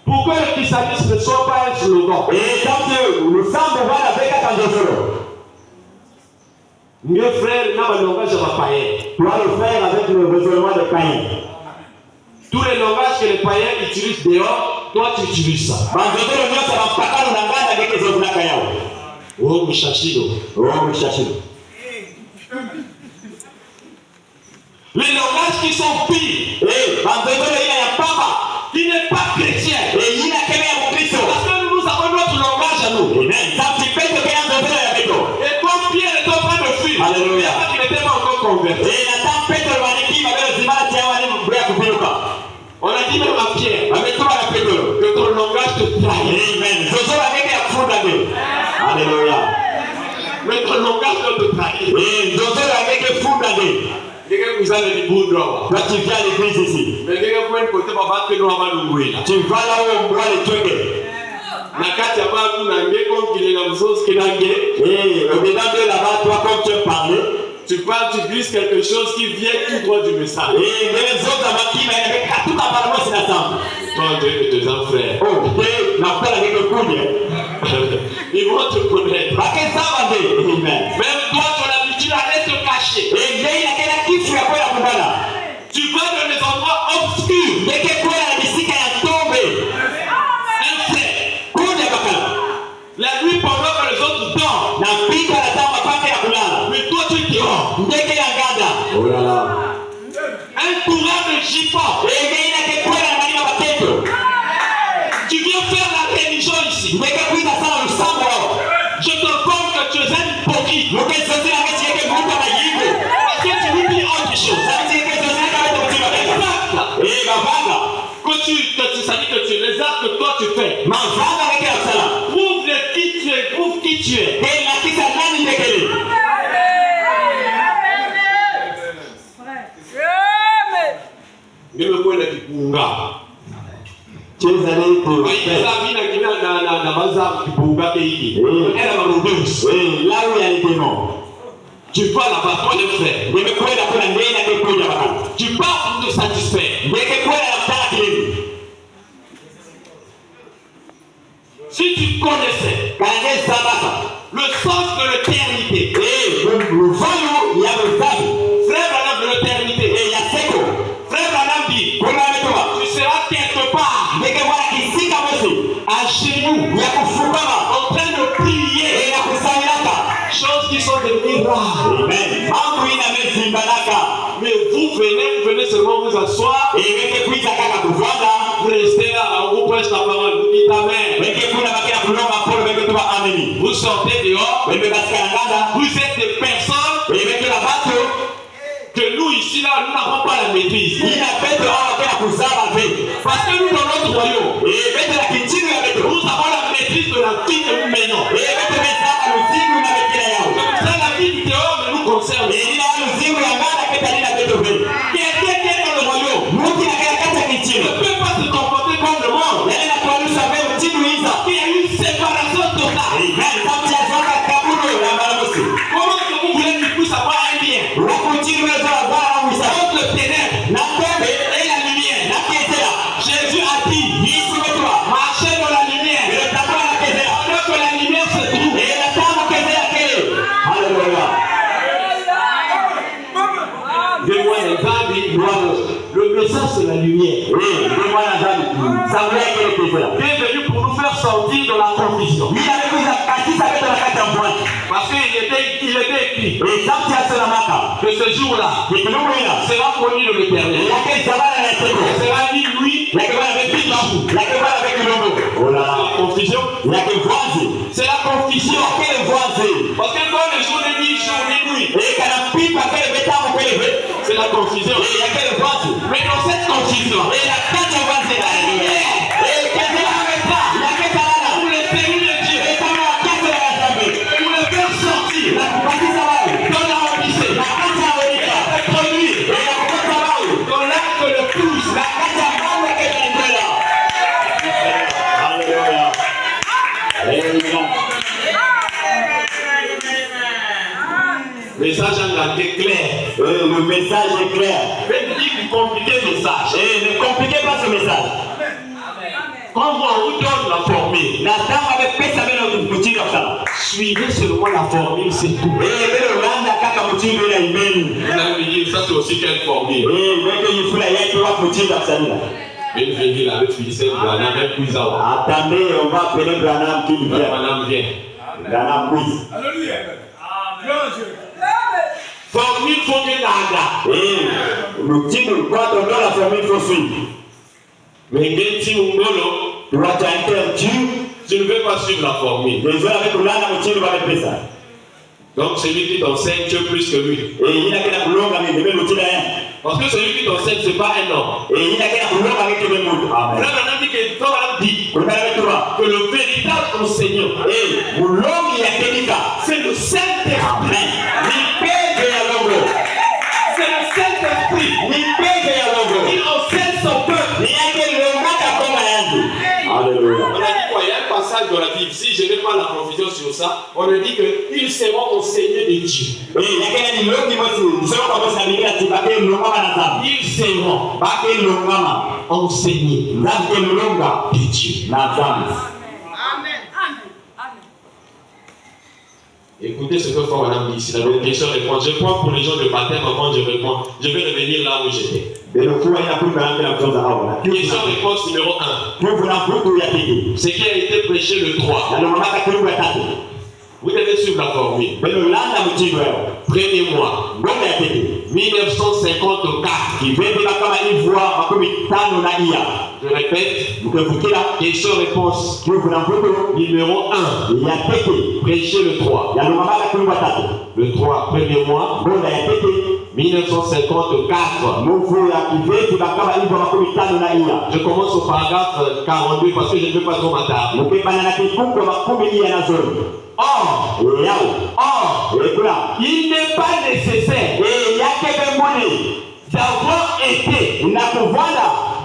Pour que le christianisme ne soit pas un slogan. Quand nous sommes voilà avec Kanjosoro. Mieux frère, n'a pas de langage à païen. Tu vas le faire avec le raisonnement de Caïn. Tous les langages que les païens utilisent dehors, toi tu utilises ça. Banzotoro nyosa bampakano na nganda ngeke zozunaka yao. Oh, Mouchachino. Mshashiro. Les langages qui sont pires. Banzotoro ina ya papa. Qui n'est pas chrétien. Ina keme ya Mkristo. Parce que nous avons notre langage à nous. Amen. Samti peto kaya nzotoro ya peto. Et comme Pierre est en train de fuir, Alléluia. parce qu'il n'était pas encore converti. Na tam peto waniki magalo zimala tia wani mbaya kupiruka. On a dit même à Pierre Ametuma na peto. que ton langage te trahit. Amen. Zozoro ngeke ya kufunda nge. Alléluia. Mais ton langage doit te trahir. Zozoro ngeke funda nge. Quelqu'un vous a dit bon droit. Toi tu viens à l'église ici. Mais quelqu'un peut être côté papa que nous avons loué. Tu vas là où on voit les trucs. Nakati ya babu na ngeko kile na mzozo kinange. Au-dedans de là-bas, toi comme tu as parlé. Tu parles, tu glisses quelque chose qui vient tout droit du message. Les autres amakima yameka tout apparemment c'est ensemble. Toi et tes deux frères. Oh, na pela ngeke kunye. Ils vont te connaître. Bakesaba nde. Amen. Même toi, tu as l'habitude d'aller te cacher. Ngei na kila kitu ya kwenda kubana. Tu vas dans les endroits obscurs. Ngeke kwenda na bisika ya tombe. Un frère. Kunye bakala. La nuit pendant que les autres dorment. Na pika na tamba pake ya kulala. Mais toi, tu dors. Ngeke ya ngada. Oh là là. Un courant de jipon. Ngei na ke kwenda na malima bateto. Tu viens faire la religion ici. Ngeke kuita sana lusambo wao. Je te confirme que tu es un hypocrite. Ngeke zote na kesi yake muta na yigo. Parce que tu oublies autre chose. Sasa yake zote na kama tukiwa bega. Bavanga. Que ça dit que tu les actes que toi tu fais. Mavanga ngeke ya sala. Prouve qui tu es, prouve qui tu es. Na kisa nani ndekele. Mimi kwenda kipunga. Cheza leo. Sasa vina kina na baza kipunga hiki. Era marudusi. Là où il y a les démons. Tu vas là-bas, toi le frère. Nimekwenda kuna ndeni akekuja baba. Tu pars pour te satisfaire. Nimekwenda na kutaka kilini. Si tu connaissais Kange sabata. le sens de l'éternité. Mfano ya mzabi. Frère Branham de l'éternité. Ya seko. Frère Branham dit, Kuna ametoa. tu seras quelque part Ndeke bwana kisika mosi. à genoux, Ya kufungama. en train de prier. Ya kusailaka. Choses qui sont devenues rares. Amen. Mambo ina mezimbalaka. Mais vous venez seulement vous asseoir. Ngeke kuita kaka kuvanda. Vous restez là, on vous prêche la parole, vous dites Amen. Ngeke kuna bakina kulonga pole ngeke tuba ameni. Vous sortez dehors, Ngeke basikana nganda. vous êtes des personnes Ngeke la bato. que nous ici là, nous n'avons pas la maîtrise. Ina peto hawa kena kuzaba ve. Parce que nous dans notre royaume, Peto la kichini ya peto. nous avons la maîtrise de la vie que nous menons. Peto bezaba luzimu na bekila yao. Ça, la vie du dehors ne nous concerne. Ina luzimu ya nganda keta nina peto ve. Quelqu'un qui est dans le royaume Muti na kaya kata ne kichini. peut pas se comporter comme le monde. Yale na kualusha ve mtimu hiza. Il y a une séparation totale. Amen. Sauti ya zonga kaburo ya maramusi. Comment est-ce que vous voulez qu'il puisse avoir un lien Wakuchini wezo wa bara wisa. entre le ténèbre Na tombe et la lumière? na kezela. Jésus a dit, Yesu wetua. marchez dans la lumière. Ile takuwa na kezela. Alors que la lumière se trouve. Ile tamu kezela kele. Hallelujah. Dis-moi, les amis, le message c'est la lumière. Oui, dis-moi la dame. Samuel kele kezela. Qui est venu pour nous faire sortir de la confusion. Mila kuza katisa peto na kata mbwana. Parce qu'il était écrit Sauti ya sona maka. que ce jour-là Nikulumwina. sera connu de l'éternel. Yake zabana na seko. Ce sera ni lui, Yake bana avec pitu. Yake bana avec logo. Oh là là. la confusion. Yake voici. C'est la confusion. Yake voici. Parce que quand le jour n'est ni jour ni nuit, Kana pipa kele betamu kele be. c'est la confusion. Yake voici. Mais dans cette confusion, La kata voici la lumière. douce. Na kati ya mambo kenya nipela. Hallelujah. Hallelujah. Le message est clair. Le message est clair. Faites dire du compliqué message. Ne compliquez pas ce message. Quand on vous donne la formule, suivez seulement la formule, c'est tout. Vous allez me dire, ça c'est aussi quelle formule? Même venir là, avec Philippe Branham, même plus à attendez, on va appeler Branham qui vient. Branham vient. Branham quiz. Alléluia. Formule faut que nada. Le titre, quand on donne la formule, il faut suivre. Mais Genti Mungolo, tu vas t'interdire. Tu ne veux pas suivre la formule. Déjà avec Oulana, tu vas le faire ça. Donc celui qui t'enseigne, tu es plus que lui. Et il a qu'à la boulot avec le même outil là. Parce que celui qui t'enseigne, ce n'est pas un homme. Et il a qu'à la boulot avec le même outil. Là, maintenant, que le véritable enseignant, c'est le Saint-Esprit. C'est le Saint-Esprit. Il enseigne son peuple. Alléluia. On a dit quoi? Il y a un passage dans la Bible. Si je n'ai pas la confusion sur ça, on a dit qu'ils seront enseignés de Dieu. Ils seront enseignés de Dieu. Amen. Écoutez ce que Frère Madame dit ici. La question répond. Je prends pour les gens de baptême avant je réponds. Je vais revenir là où j'étais. Question-réponse numéro 1. Ce qui a été prêché le 3. Vous devez suivre la formule. Premier mois. 1954. Je répète. Question-réponse numéro 1. Prêché le 3. Le 3, premier mois. 1954. Je commence au paragraphe 42 parce que je ne veux pas trop m'attarder. Or, il n'est pas nécessaire d'avoir été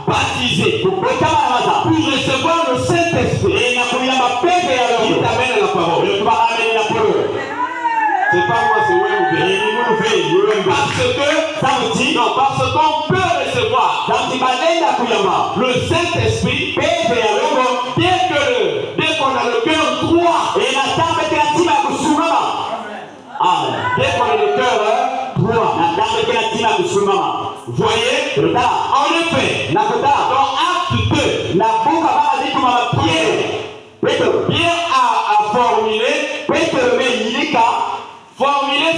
baptisé pour recevoir le Saint-Esprit qui t'amène à la parole. C'est pas moi, c'est vous. Parce qu'on peut recevoir le Saint-Esprit dès qu'on a le cœur droit. Dès qu'on a le cœur droit. Voyez, en effet, dans Acte 2, Pierre a formulé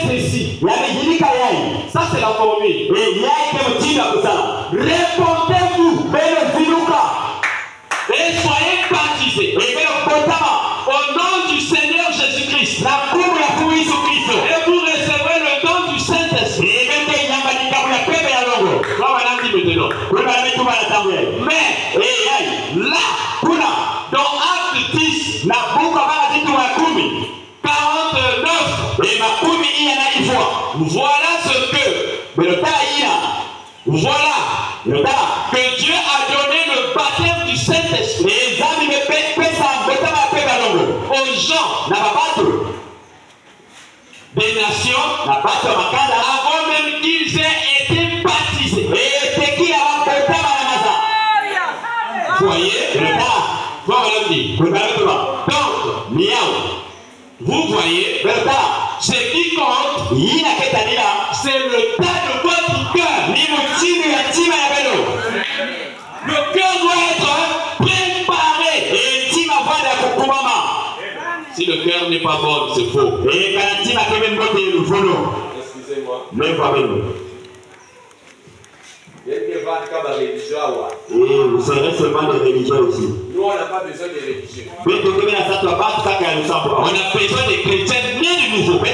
ceci. Ça c'est la formule. Répondez-vous et soyez baptisés au nom du Seigneur Jésus-Christ. Et vous recevrez le don du Saint-Esprit. Mais là, dans Acte 10, 49, voilà ce que Dieu a donné le baptême du Saint-Esprit aux gens des nations avant même qu'ils aient été baptisés. Voyez, donc, vous voyez, ce qui compte, c'est le tas de votre cœur. Le cœur doit être préparé. Si le cœur n'est pas bon, c'est faux. Excusez-moi. Vous serez seulement des religieux ici. Nous, on n'a pas besoin de religieux. On a besoin des chrétiens nés de nouveau. Des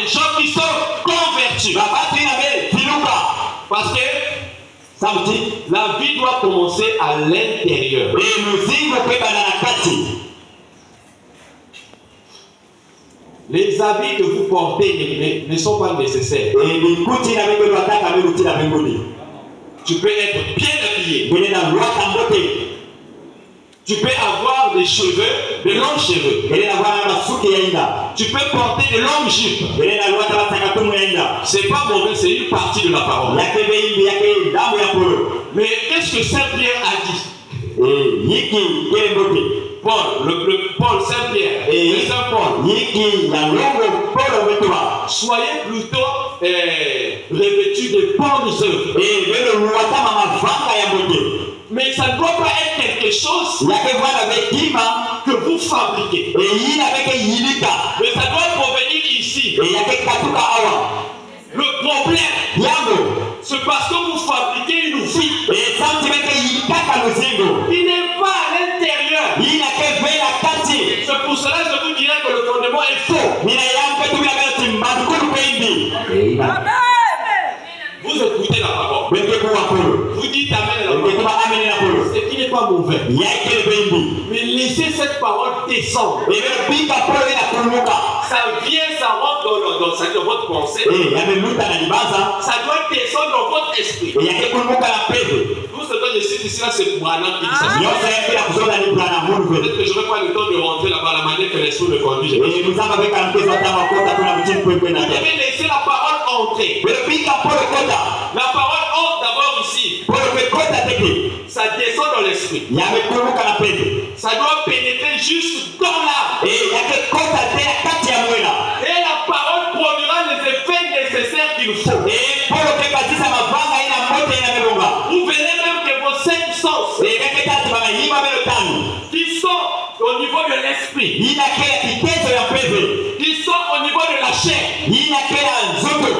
gens qui sont convertis. Parce que la vie doit commencer à l'intérieur. Les habits que vous portez ne sont pas nécessaires. Tu peux être bien habillé. Ele na luata mbote. Tu peux avoir des cheveux, de longs cheveux. Ele na wana masuki ya inda. Tu peux porter de longues jupes. Ele na luata basangatumu ya inda. C'est pas mauvais, c'est une partie de la parole. Yake beimbi yake damu ya polo. Mais qu'est-ce que Saint Pierre a dit? Yiki kele mbote. Paul, le Paul, Saint Pierre, le Saint Paul. Yiki ya longo polo wetuwa. Soyez plutôt revêtus de bonnes œuvres. Velo luata mama vanga ya mbote. Mais ça ne doit pas être quelque chose Yake wana bekima. que vous fabriquez. Yina beke yilika. Mais ça doit provenir ici. Yake katuka awa. Le problème, Yango. c'est parce que vous fabriquez une vie Santi beke yilikaka luzingo. qui n'est pas à l'intérieur. Yina ke vela kati. C'est pour cela que je vous dirais que le fondement est faux. Mina yampe tu bila bela timbadu kulu beimbi. Vous écoutez la parole. Beke kuwa polo. Vous dites amen à la Beke parole. kuwa amene na polo. Ce qui n'est pas mauvais. Yake beimbi. Mais laissez cette parole descendre. Velo pika polo ina kuluka. Ça vient, ça rentre dans votre pensée. Yame luta na libaza. Ça doit descendre dans votre esprit. Yake kuluka na peze. Tout ce que je cite ici, là, c'est Branham qui dit ça. Yosa yake na kuzona ni brana munu vele. Peut-être que je n'aurai pas le temps de rentrer là-bas, la manière que l'esprit me conduit. Muzamba beka mkezo tama kota kuna mchini kwe na Vous kia. devez laisser la parole entrer. Velo pika polo kota. La parole entre d'abord ici. Polo kwe kota teki. Ça descend dans l'esprit. Yame kuluka na peze. Ça doit pénétrer juste dans l'âme. Yake kota te ya kati ya mwela. Et la parole produira les effets nécessaires qu'il faut. Polo ke batisa mavanga ina moto ina melonga. Vous verrez même que vos 5 sens Yake tatu mama yima melo tano. qui sont au niveau de l'esprit, Yina kela kitezo ya peze. qui sont au niveau de la chair, Yina kela nzoto.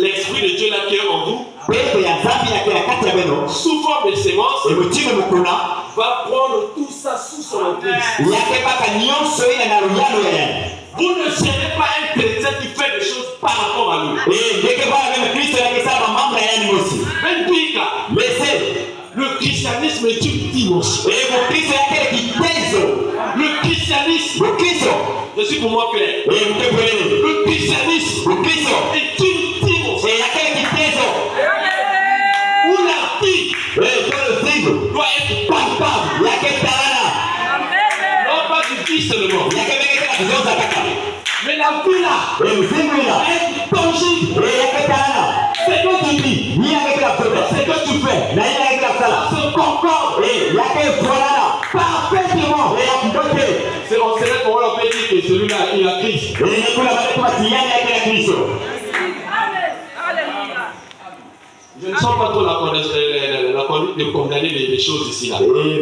l'esprit de Dieu là qui est en vous, Peze ya zambi na kela kati ya beno. sous forme de sémence, Emutime mukuna. va prendre tout ça sous son emprise. Yake baka nyonso ina na ruyano ya yani. Vous ne serez pas un chrétien qui fait des choses par rapport à lui. Ndeke bana meme Kristo yake saba mambo ya yani mosi. Même Pika, Laissez. le christianisme est une dimension. Mukristo yake kitezo. Le christianisme, Mukristo. je suis pour moi clair, Mukepelele. le christianisme Mukristo. est une dimension Yake kitezo. où la vie Tolo zingo. doit être palpable. Yake tarana. Non pas du vie seulement, Yake beke kela kuzoza kaka. mais la vie là Zingo ina. doit être tangible. Yake tarana. C'est que tu dis, Ni yake kela kuzoza. c'est que tu fais. Na ina yake kela kusala. Se concorde Yake fuanana. parfaitement. Yakudote. On serait pour on peut dire que celui-là, il a Christ. Kula bale kuma tiyani yake ya Kristo. Je ne sens pas trop la conduite de condamner les choses ici là.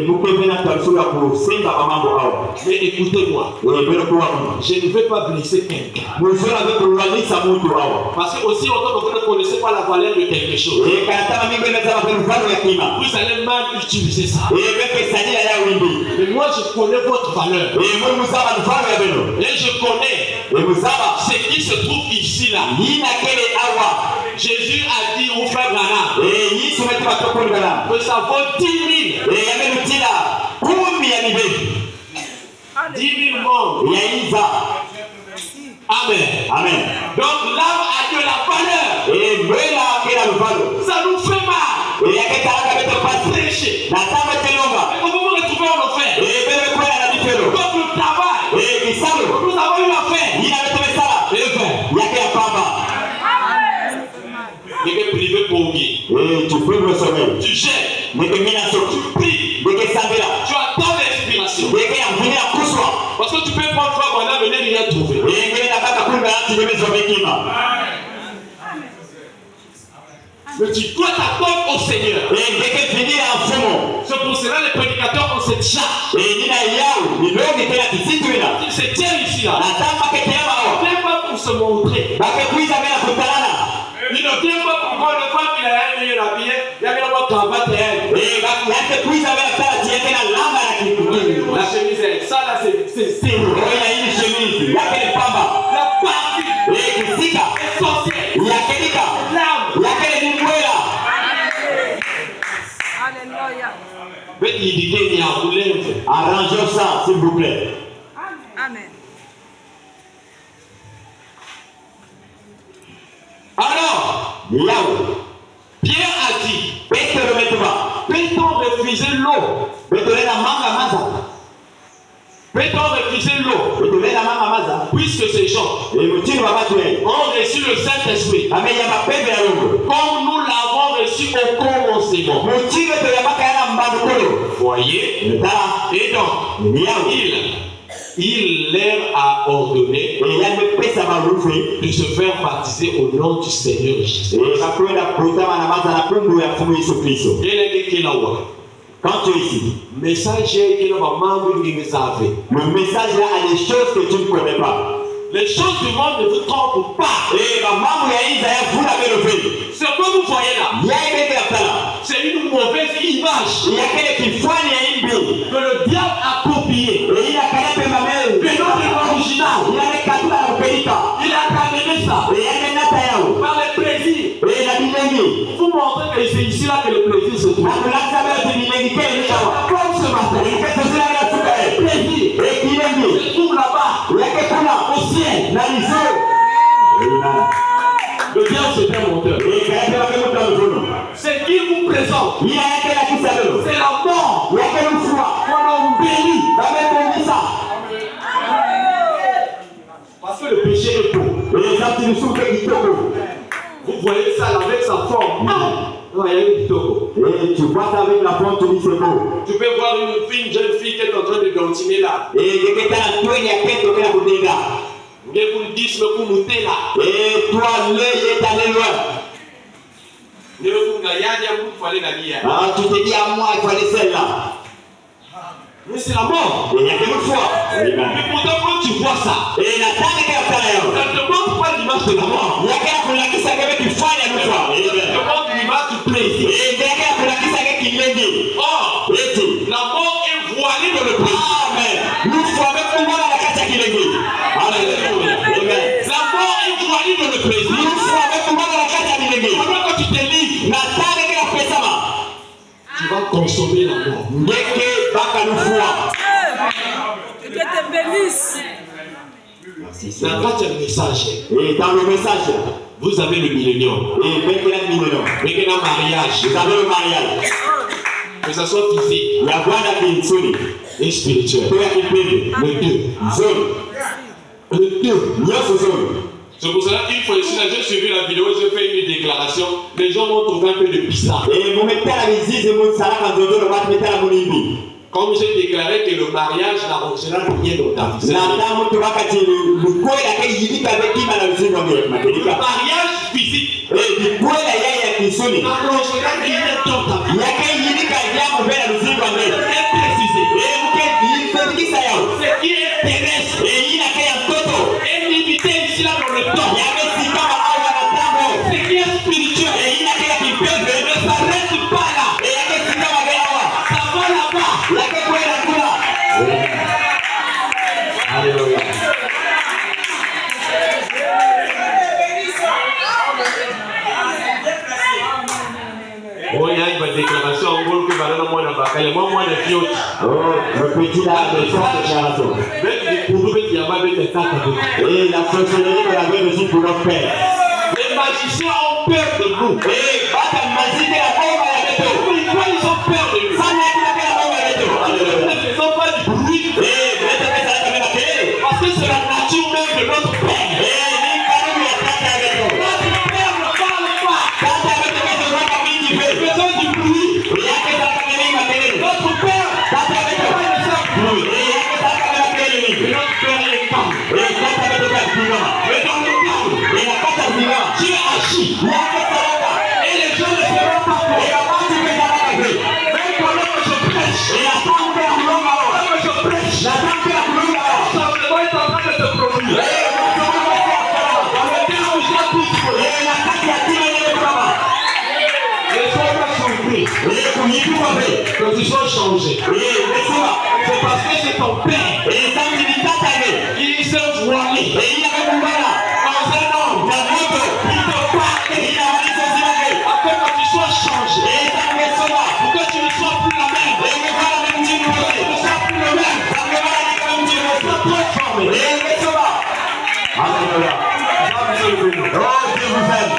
Mukepena talusuka kusenga kwa mambo hao. Mais écoutez-moi, Bele kuwa mungu. je ne veux pas blesser quelqu'un. Muzona be kulwanisa mtu hao. Parce que aussi longtemps que vous ne connaissez pas la valeur de quelque chose, Kanatama mingi na zama mfano ya kima. vous allez mal utiliser ça. Beke sanila ya wimbi. Mais moi je connais votre valeur. Mungu mzama mfano ya beno. Et je connais Mzama ce qui se trouve ici là. yina kele awa. Jésus a dit au frère Branham Yesu wetu batokoni kana. que ça vaut 10 000. Yamenutila 10 ya mibeki. 10 000 membres. Ya Isa. Amen. Amen. Donc l'âme a de la valeur. Mwela kela mfano. Ça nous fait mal. Yake taraka beto pasi. Prêcher. Na tama telonga. Mais vous vous retrouvez en enfer. Bele kwa na difelo. Donc le travail, Kisalo. nous avons eu à faire. Yina beto mesala. Yake ya pamba. Il est privé pour lui. Tu peux me sauver. Tu gères, Neke mina so. tu pries, Neke sambela. tu attends l'inspiration. Neke ya mvini ya kuswa. Parce que tu peux prendre fois qu'on a venir rien trouver. Ngene na baka kumba ati nime so bekima. Mais tu dois t'attendre au Seigneur. Neke fini ya mfumo. C'est pour cela les prédicateurs ont cette charge. Nina yao. Nilongi tena kisitwina. Ils se tiennent ici là. Na tama kete ya mao. Ils ne viennent pas pour se montrer. Bake kuiza mena kutalana. Ils ne viennent pas pour voir le fois qu'il a eu la billet. Il y a bien la cravate et elle. Yake kuiza mena tala tieke na lamba na kitu. La chemise, ça là c'est Oya hii chemise. Yake ni pamba. la partie Kisika. essentielle. Yake nika. L'âme. Yake ni mwela. Alléluia. Mais il dit qu'il y a un roulé. Arrangeons ça, s'il vous plaît. Amen. Alors, Yao. Pierre a Peut-on refuser l'eau? Peut-on refuser l'eau? Puisque ces gens ont reçu le Saint-Esprit comme nous l'avons reçu au commencement. Voyez? Et donc, il leur a ordonné de se faire baptiser au nom du Seigneur Jésus. Quand tu es ici, le message là a des choses que tu ne connais pas. Les choses du monde ne vous trompent pas. Et vous l'avez levé. Ce que vous voyez là, c'est une mauvaise image que le diable a copié. Venant de l'original, il a ramené ça par les plaisirs. Vous montrez que c'est ici là que le plaisir se trouve. Comme ce matin, le plaisir se trouve là-bas, au ciel. Le diable c'est un menteur. Ce qu'il vous présente, c'est la mort. On embellit. Parce que le péché est beau. Vous voyez ça avec sa forme. Non, il y a une kitoko. Et tu vois ça avec la forme, tu dis c'est beau. Tu peux voir une jeune fille qui est en train de dantiner là. Et vous le dites, mais vous montez là. Et toi, l'œil est allé loin. Ah, tu te dis à moi, il fallait celle-là. Mais c'est la mort. Et il y a quelque fois. Mais pourtant, quand tu vois ça, et la table est à ça te montre pas l'image de la mort. Il y a quelqu'un qui s'est fait du foie, il y a une fois. Ça te montre l'image du plaisir. Et il y a quelqu'un qui s'est fait qui l'a dit. Or, la mort est voilée dans le plaisir. Amen. Nous sommes avec nous dans la carte qui l'a dit. Alléluia. Amen. La mort est voilée dans le plaisir. Nous sommes avec nous dans la carte qui l'a dit. Quand tu te lis, la table est à fait ça. Tu vas consommer la mort. Que Dieu te bénisse. Dans votre message, et dans le message, vous avez le millénium. Et avec le millénium, avec un mariage, vous avez le mariage. Que ce soit physique, la voix d'Abinsouni et spirituel. Le deux, zone. Le deux, zone. C'est pour cela qu'une fois ici, j'ai suivi la vidéo, j'ai fait une déclaration. Les gens m'ont trouvé un peu de bizarre. Et vous mettez la visite de mon salaire quand vous mettez la monnaie. Comme j'ai déclaré que le mariage n'arrangera rien dans ta vie. Le mariage physique n'arrangera rien dans ta vie. Ce qui est terrestre est limité ici là dans le temps. Ce qui est spirituel ne s'arrête pas là. Ça va là-bas. Alléluia. Oh, il y a une déclaration en gros que va donner moi dans la moi de fiote. Oh, le petit là, de forte déclaration. Et la sorcellerie que l'avait reçue pour notre père. Les magiciens ont peur de nous. Et pas ta magie de la bombe à la ghetto. Pourquoi ils ont peur de nous? Ça n'est pas la bombe à la ghetto. Ne faisons pas du bruit. Parce que c'est la nature même de notre père. Faisons du bruit. Notre père. Dieu agit. Et les gens ne seront pas pour. Même pendant que je prêche. Pendant que je prêche. Ça est en train de se produire. Que tu sois changé. C'est parce que c'est ton père. Il s'est voilé. Dans un homme. Il te parle. Afin que tu sois changé. Pour que tu ne sois plus la même. Que tu ne sois plus le même. Tu ne sois transformé. Alléluia. Oh, Dieu vous aime.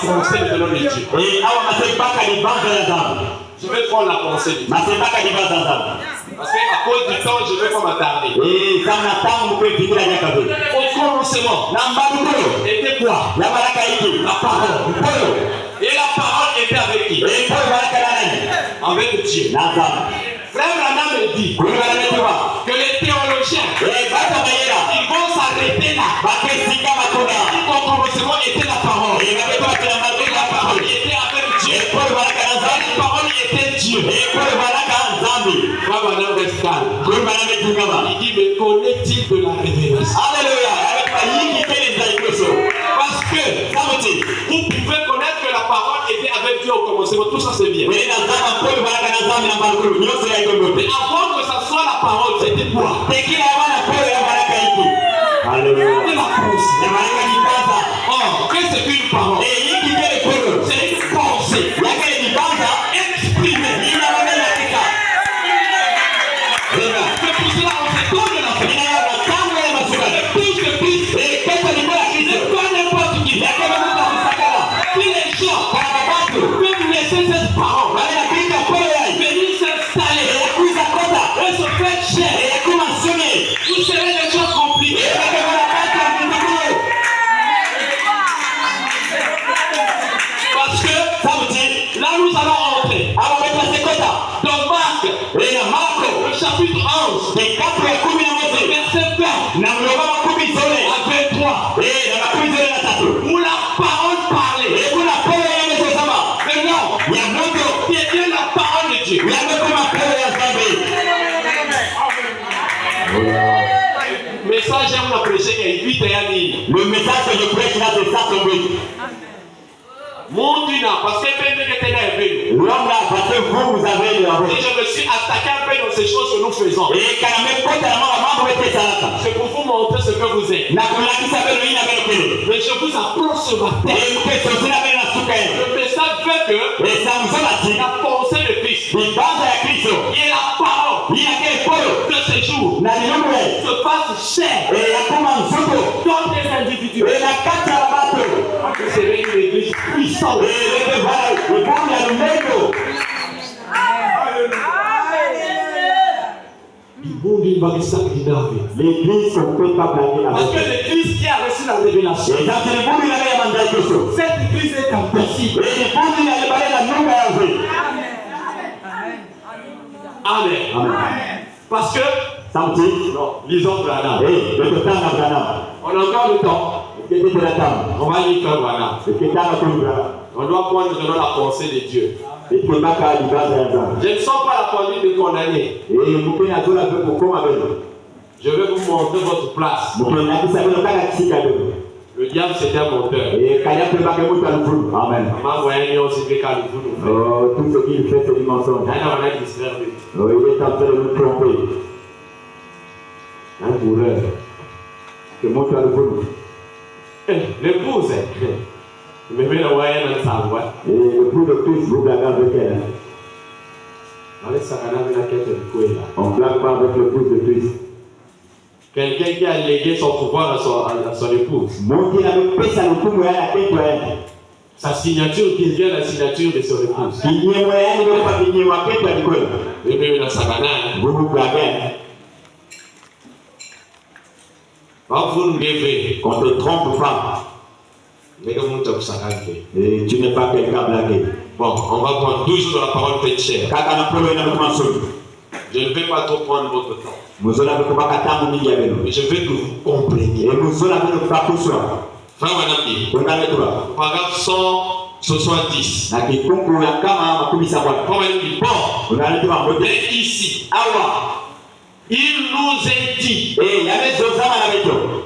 pensée de nom de Dieu. Je vais prendre la pensée de Dieu. Parce qu'à cause du temps, je ne vais pas m'attarder. Au commencement, était quoi? La parole. Et la parole était avec qui? Avec Dieu. Frère Branham me dit que les théologiens ils vont s'arrêter là. Au commencement était la parole. Et la parole était avec Dieu. La parole était Dieu. Frère Branham reste calme. Il dit, mais connaît-il de la révélation? Alléluia. Parce que vous pouvez connaître que la parole était avec Dieu au commencement. Tout ça c'est bien. Mais avant que ça soit la parole, c'était quoi? Alléluia. Oh, qu'est-ce que c'est qu'une parole? C'est une pensée exprimée. C'est pour cela qu'on s'étonne de la foi. Tout ce Christ n'est pas n'importe qui. Si les gens peuvent laisser cette parole venir s'installer et se faire chair, vous serez des gens compliqués. Parce que là nous allons entrer dans Marc, le chapitre 11, verset 20 à 23, où la parole parlait. Maintenant, qui est bien la parole de Dieu. Message à vous prêcher il y a 8 ans. Le message que je prêche là, c'est ça son but. Mon Dieu, parce que l'homme là, parce que vous avez le et je me suis attaqué un peu dans ces choses que nous faisons. C'est pour vous montrer ce que vous êtes. Mais je vous apprends ce matin. Le message fait que la pensée de Christ et la parole de ces jours se passe chair dans des individus. Vous serez une église puissante. L'église ne peut pas blaguer avec. Parce que l'église qui a reçu la révélation, cette église est impossible. Amen. Parce que, lisons Branham. On a encore le temps. On va lire Frère Branham. On doit prendre selon la pensée de Dieu. Je ne sens pas la conduite de condamner. Je vais vous montrer votre place. Le diable c'est un menteur. Amen. Tout ce qu'il fait c'est du mensonge. Il est en train de nous tromper. Un coureur. Que montre à l'épouse. L'épouse. Mais le l'époux de Christ, vous blaguez avec elle. On blague pas avec l'épouse de Christ. Quelqu'un qui a légué son pouvoir à son épouse. Sa signature devient la signature de son épouse. Vous vous blaguez. Vous nous levez. On te trompe pas. Et tu n'es pas quelqu'un blagué. Bon, on va prendre toujours dans la parole faite chair. Je ne vais pas trop prendre votre temps. Mais je veux que vous compreniez. Frère Branham dit, paragraphe 170. Frère Branham dit, bon, mais ici, il nous est dit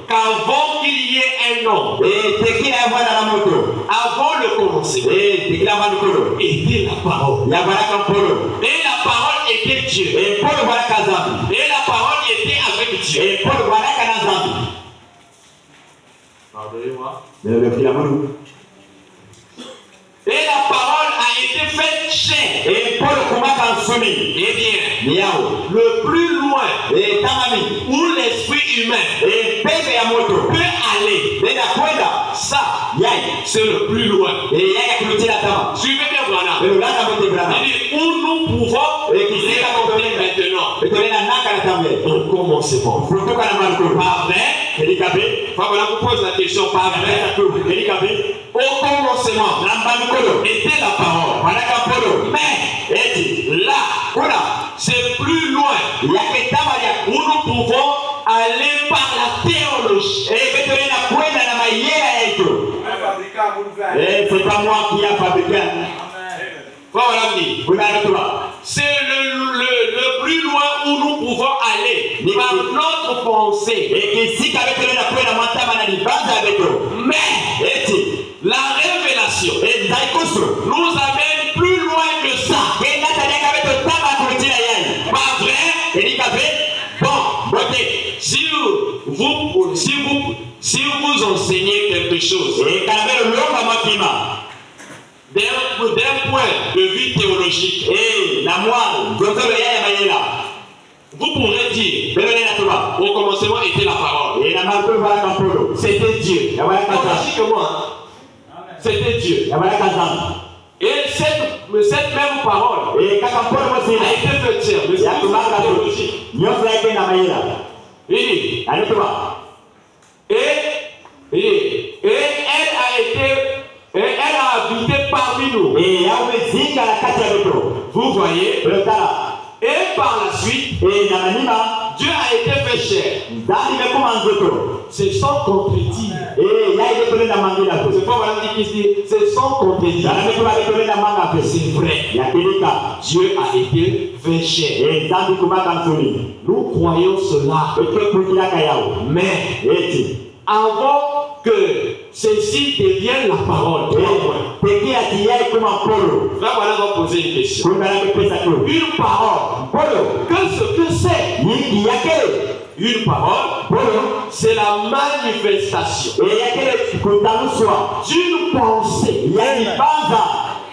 qu'avant qu'il y ait un homme, avant le commencement, était la parole. Et la parole était Dieu. Et la parole était avec Dieu. Pardonnez-moi. Et la parole a été faite chair. Eh bien, le plus loin où l'esprit humain peut aller, ça, c'est le plus loin. Eh, yaya kulutila tama. Suivez bien Branham. Lelo langa mote brana. Il dit où nous pouvons raconter maintenant. Etolena naka na tambe. Au commencement. Futuka na malko. Pas vrai? Elikabe. Voilà, vous pose la question. Pas vrai? Elikabe. Au commencement, Lambamikolo. était la parole. Wanaka polo. Mais Eti. là, Kuna. c'est plus loin Yake tama ya. où nous pouvons aller par la théologie. Eh, betolena kwenda na mayera yetu. Eh, c'est pas moi qui a fabriqué. Voilà, dit. Kuna c'est le plus loin où nous pouvons aller par notre pensée. Mais la révélation nous amène plus loin que ça. Pas vrai? Bon, si vous enseignez quelque chose d'un point de vue théologique, vous pourrez dire au commencement était la parole. C'était Dieu. Logiquement, c'était Dieu. Et cette même parole a été faite chair. Le théologique. Et elle a habité parmi nous. Vous voyez? Et par la suite, Dieu a été fait chair. C'est sans contredire. C'est pas voilà qui dit, c'est sans contredire. C'est vrai. Dieu a été fait chair. Nous croyons cela. Mais avant que ceci devienne la parole, là voilà, on va poser une question. Une parole, qu'est-ce que c'est? Une parole, c'est la manifestation d'une pensée.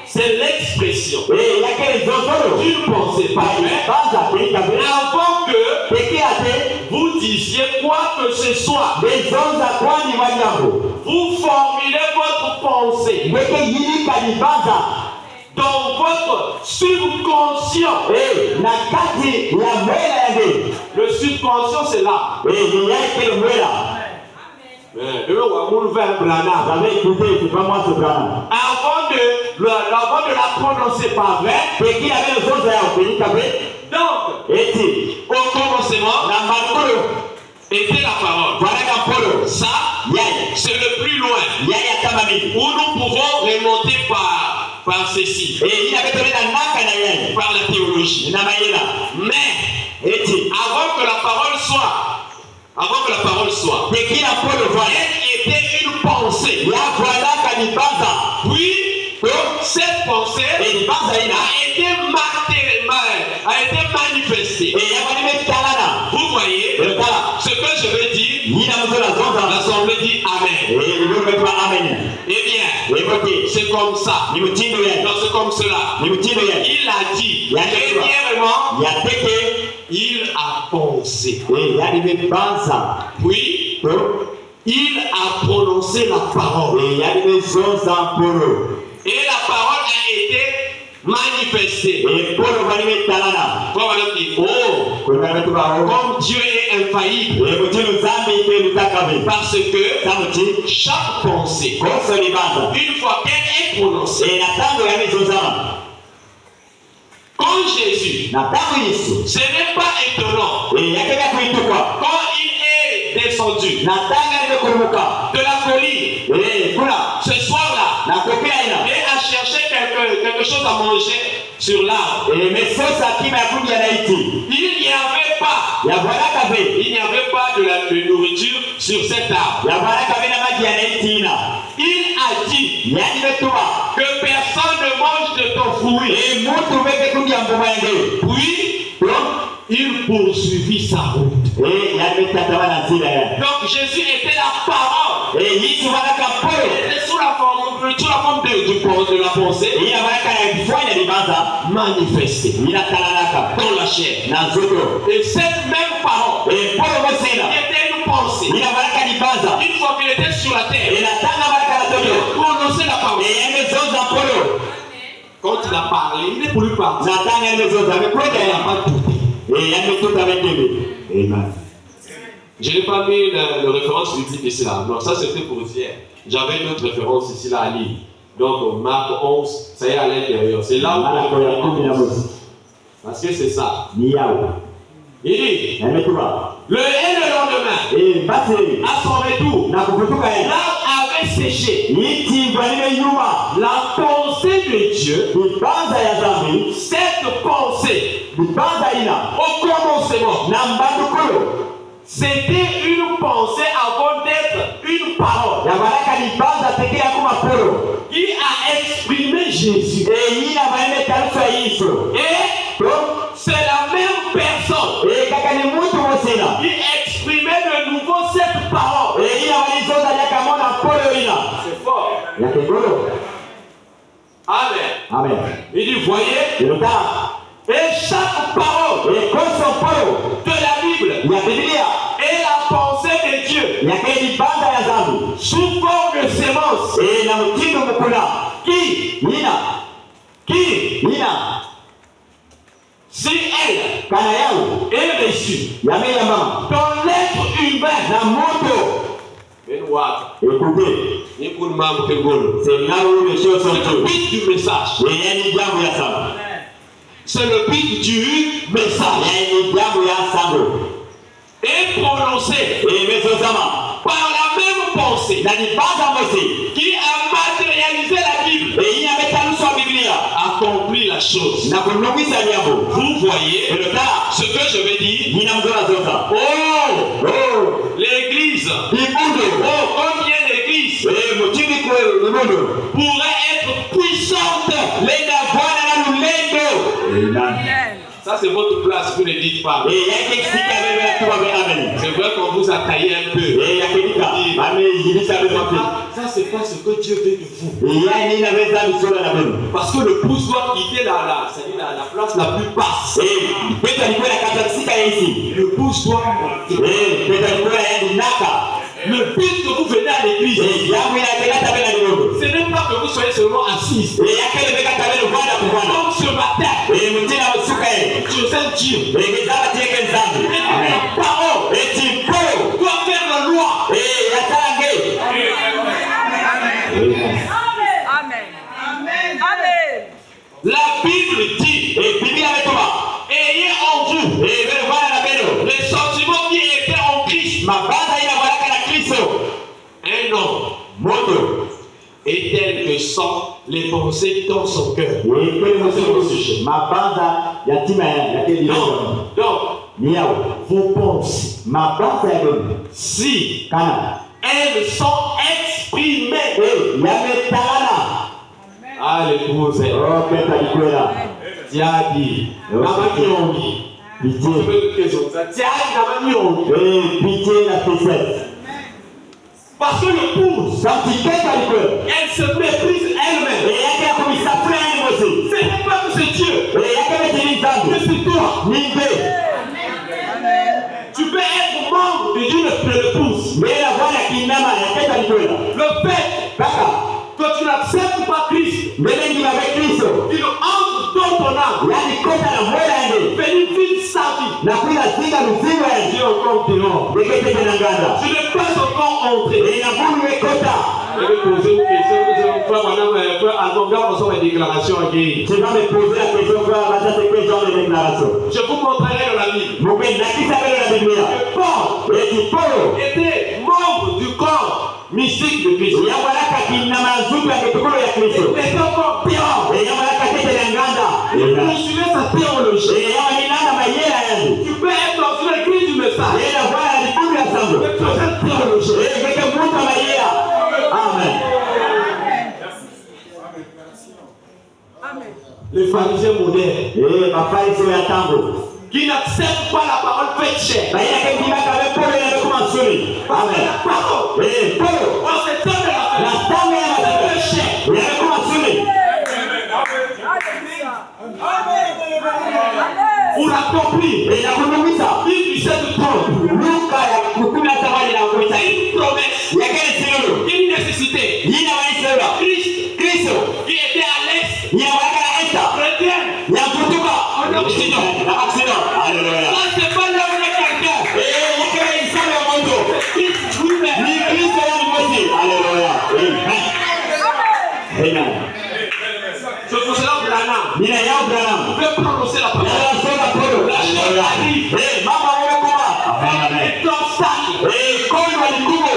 C'est l'expression d'une pensée. Avant que vous disiez quoi que ce soit, vous formulez votre pensée dans votre subconscient. Le subconscient, c'est là. Avant de la prononcer par vrai, donc, au commencement, était la parole. Ça, c'est le plus loin où nous pouvons remonter par ceci, par la théologie. Mais avant que la parole soit, elle était une pensée. Puis cette pensée a été manifestée. Vous voyez ce que je veux dire? L'assemblée dit Amen. Eh bien, c'est comme ça. Non, c'est comme cela. Il a dit, premièrement, il a pensé. Puis, il a prononcé la parole. Et la parole a été manifestée. Comme Dieu est infaillible. Parce que chaque pensée, une fois qu'elle est prononcée, quand Jésus, ce n'est pas étonnant, quand il est descendu de la colline, ce soir-là, et a cherché quelque chose à manger sur l'arbre, il n'y avait pas de nourriture sur cet arbre. Il a dit que personne ne mange de ton fruit. Puis il poursuivit sa route. Donc Jésus était la parole. Il était sous la forme de la pensée manifestée dans la chair. Et cette même parole était une pensé. Une fois qu'il était sur la terre, il a prononcé la parole. Quand il a parlé, il n'est plus parti. Il n'a pas douté. Je n'ai pas mis la référence biblique ici là. Non, ça c'était pour hier. J'avais une autre référence ici là à lire. Donc Marc 11, ça y est à l'intérieur. C'est là où parce que c'est ça. Il dit, le lendemain, à son retour, là avait séché. La pensée de Dieu, cette pensée, au commencement, c'était une pensée avant d'être une parole qui a exprimé Jésus. Et c'est la même personne qui exprimait de nouveau cette parole. C'est fort. Amen. Amen. Il dit, voyez, et chaque parole de la Bible est la pensée de Dieu sous forme de sémence qui si elle est reçue dans l'être humain, c'est le but du message. C'est le but du message. Et prononcé par la même pensée qui a matérialisé la Bible, accompli la chose. Vous voyez ce que je vais dire. Oh, l'église, combien d'églises pourrait être puissante? Ça c'est votre place, vous ne dites pas. C'est vrai qu'on vous a taillé un peu. Ça c'est pas ce que Dieu veut de vous. Parce que le pouce doit quitter la place la plus basse. Le pouce doit monter. Le but que vous venez à l'église, ce n'est pas que vous soyez seulement assis. Comme ce matin, je sais Dieu. La parole doit faire la loi. Amen. Amen. La Bible dit, ayez en vous les sentiments qui étaient en Christ. Un homme est tel que sont les pensées dans son cœur. Donc, vos pensées, si elles sont exprimées, ah l'épouse, parce que le pouce, elle se méprise elle-même. Ce n'est pas que c'est Dieu, mais c'est toi. Tu peux être membre de Dieu le pouce. Le fait que tu n'acceptes pas Christ, il entre dans ton âme, bénéficie sa vie. Tu es encore dehors. Tu n'es pas encore entré. Je vais poser une question. Nous allons faire madame déclaration à Guy. Tu vas me poser la question, frère, c'est quel genre de déclaration? Je vous montrerai dans la Bible. Paul était membre du corps mystique de Christ. Il était encore pire. Il poursuivait sa théologie. Tu peux être dans une église du message. Mais tu as cette théologie. Amen. Les pharisiens modernes qui n'acceptent pas la parole faite chair. La parole, en ce temps de la chair. Pour la s'accomplit. Et la kutumisa. Il se trompe. Luka ya kutumia sabali na kutumisa. Une promesse. Ya kene silulu. Une nécessité. Yina waisera. Kristo. Qui était à l'est. Ya wakala esta. Chrétien. Ya kutuka. En Occident. Accident. Alléluia. Ça c'est pas l'homme de quelqu'un. Eh, yakala isala ya moto. Christ lui-même. Ni Kristo ya mwosi. Alléluia. Amen. Amen. Je vous cela Branham. Nina ya Branham. Vous pouvez prononcer la parole. Ya soka polo. La chose arrive. Eh, mama wewe kuma. Amen. Et obstacle. Eh, koi walikubo.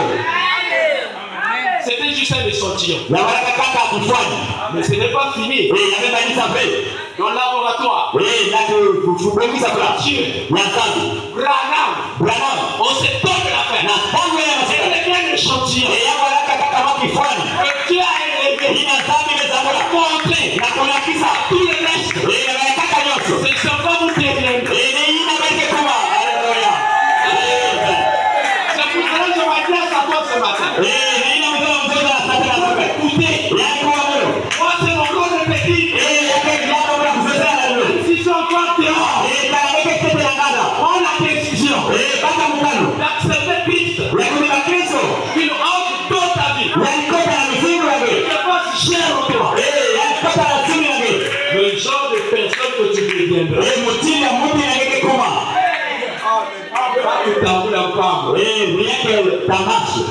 C'était juste un échantillon. Ya waraka kaka kufanya. Mais ce n'est pas fini. Eh, yamemaliza pe. Dans le laboratoire. Eh, na kufungua kwa. Dieu. Nyanzazi. Branham. Branham. On se donne la peine. Na tangu ya masika. C'est un échantillon. Eh, ya waraka kaka wakifanya. Que Dieu a élevé. Ina zambi mezamura. Montré. Na kuna kisa. Tout le reste. Eh, ya waraka kaka nyoso. C'est ça va vous deviendrez. Eh, ni ina barike kuma. Alléluia. C'est pour cela que je vais dire à toi ce matin. Eh, ni ina mzee mzee na sasa na sasa. Écoutez. Ya kwa moyo. Moi c'est mon rôle de petit. Eh, ya kwa jambo la kufanya na leo. Si je suis encore dehors. Eh, na weke tete ya ngada. Prends la décision Eh, baka mkano. d'accepter Christ. Ya kuna Kristo. Qu'il entre dans ta vie. Ya kota na mizigo ya wewe. Il n'est pas si cher au toi. Eh, ya kota na simu ya wewe. Le genre de personne que tu deviendras. Eh, mutini ya muti ya weke kuma. Tu t'avoues la femme. Eh, mieke tamasha.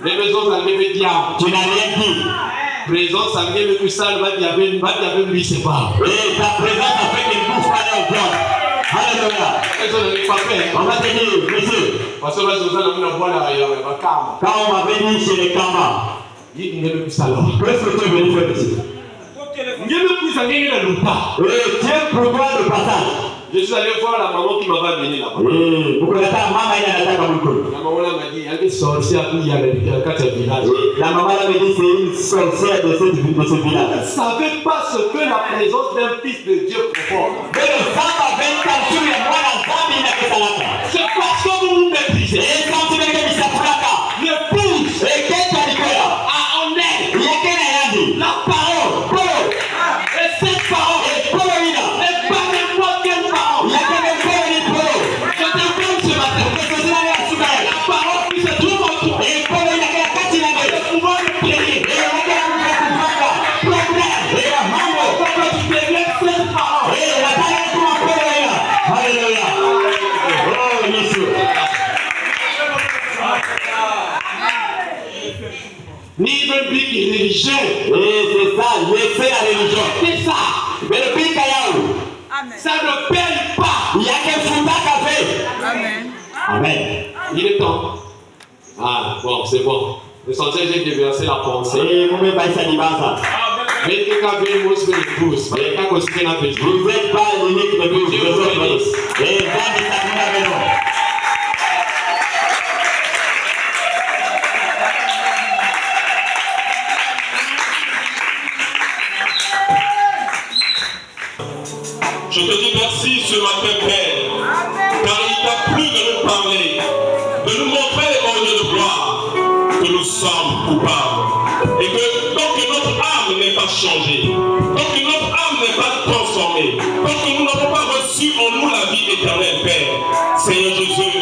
Les maisons arrivent diable. Tu n'as rien dit. Présence arrive que ça va y avoir lui c'est pas. Eh, ta présence a fait qu'il bouffe pas les gens. Alléluia. Personne n'est pas fait. On va te dire, monsieur, Parce que là, je vous ai dit, voilà, il y a un calme. quand on m'avait dit chez les Kama, Il n'y a plus ça là. qu'est-ce que tu es venu faire ici? Il n'y a plus ça, il y a longtemps. Eh, tiens pour toi le passage. Je suis allé voir la maman qui m'avait amené là-bas. Eh, ukuleta mama ile anataka mkono. La maman m'a dit, elle est sortie à tout, il y avait quatre villages. La maman avait dit c'est une sorcière de ce village. Elle ne savait pas ce que la présence d'un fils de Dieu profonde. Mais le samba venta sur les mois la zambi na kesalaka. C'est parce que vous vous méprisez. Eh, quand tu veux que ça fraka. L'épouse Eh, qu'est-ce que tu fais là? a en elle Yekena yandi. la parole. Polo. Et cette parole Eh, polo ina. n'est pas n'importe quelle parole. Yekena polo ni polo. Je te demande ce matin. La parole qui se trouve en toi. Eh, polo ina kila kati na wewe. Le pouvoir de prier. Eh, yekena mkafanga. Problème. Eh, mambo. Pour que tu deviennes cette parole. Eh, nataka kuwa polo ina. Hallelujah. Oh, Yesu. Ni même plus qu'il est religieux. Eh, c'est ça, laissez la religion. C'est ça. Mais le pika yao, Amen. Ça ne paye pas. yake futaka fe. Amen. Amen. Il est temps. Ah, bon, c'est bon. Le sentier, j'ai déversé la pensée. Eh, mume baisa libanza. Mais quelqu'un vient nous faire l'épouse. Mais quelqu'un aussi n'a pas joué. Vous n'êtes pas l'unique de tous les autres. Eh, Zandi Sakuna Beno. Je te dis merci ce matin, Père, car il t'a plu de nous parler, de nous montrer, ô Dieu de gloire, que nous sommes coupables. Et que tant que notre âme n'est pas changée, tant que notre âme n'est pas transformée, tant que nous n'avons pas reçu en nous la vie éternelle, Père, Seigneur Jésus,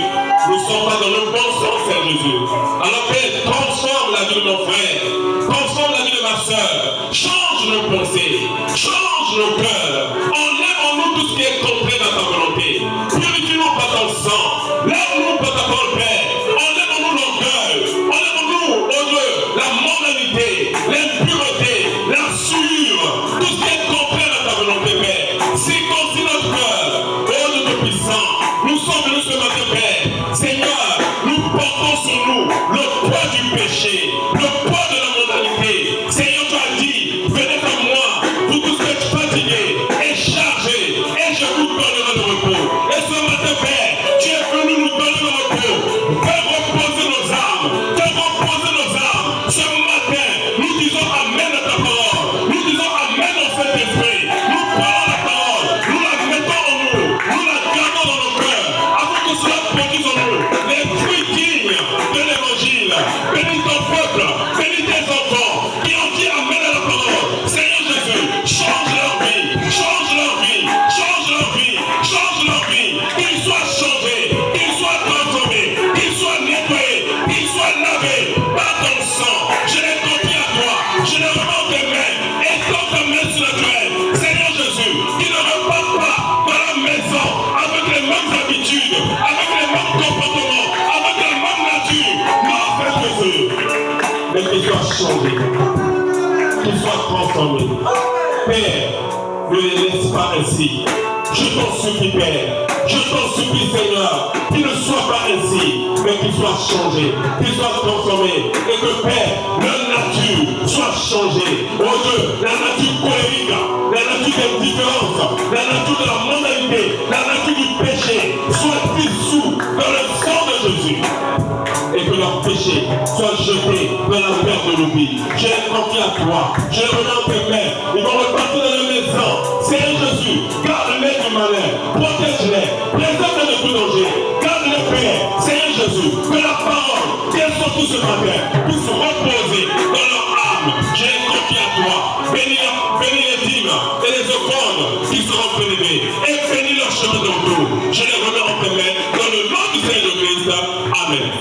nous ne sommes pas dans le bon sens, Seigneur Jésus. Alors Père, transforme la vie de mon frère, transforme la vie de ma soeur, change nos pensées, change nos cœurs, enlève en nous tout ce qui est contraire à ta volonté. Purifie-nous par ton sang, lave-nous par ta parole, Père, enlève en nous l'orgueil, enlève en nous, oh Dieu, la moralité, l'impureté, la souillure, tout ce qui est contraire à ta volonté, Père. Circoncis notre cœur, oh Dieu Tout-Puissant, nous sommes venus ce matin, Père. Seigneur, nous portons sur nous le poids du péché, le poids de la moralité. Seigneur, tu as dit, venez à moi, vous tous êtes fatigués et chargés, et je vous donnerai le repos. Et ce matin, Père, tu es venu nous donner le repos. Fais reposer nos âmes, fais reposer nos âmes. Ce matin, nous disons Amen à ta parole. Nous disons Amen au Saint-Esprit. Nous parlons la parole, nous la mettons en nous la gardons dans nos cœurs, afin que cela produise en nous les fruits dignes de l'évangile. Bénis ton peuple, bénis tes enfants, qui ont dit Amen à la parole. Seigneur Jésus, change leur vie, change leur vie, change leur vie, change leur changés, qu'ils soient transformés. Père, ne les laisse pas ainsi. Je t'en supplie, Père. Je t'en supplie, Seigneur, qu'ils ne soient pas ainsi, mais qu'ils soient changés, qu'ils soient transformés, et que, Père, leur nature soit changée. Oh Dieu, la nature colérique, la nature des différences, la nature de la mondanité, la nature du péché, soit dissous dans le sang de Jésus. Et que leur péché soit jeté dans la mer de l'oubli. Je les confie à toi. Je les remets en tes mains. Ils vont repartir dans la maison. Seigneur Jésus, garde-les du malin. Protège-les. Préserve-les de tout danger. Garde-les, Père. Seigneur Jésus, que la parole qui est sortie ce matin puisse reposer dans leur âme. Je les confie à toi. Bénis les dîmes et les offrandes qui seront prélevées. Et bénis leur chemin de retour. Je les remets en tes mains dans le nom du Seigneur de Christ. Amen.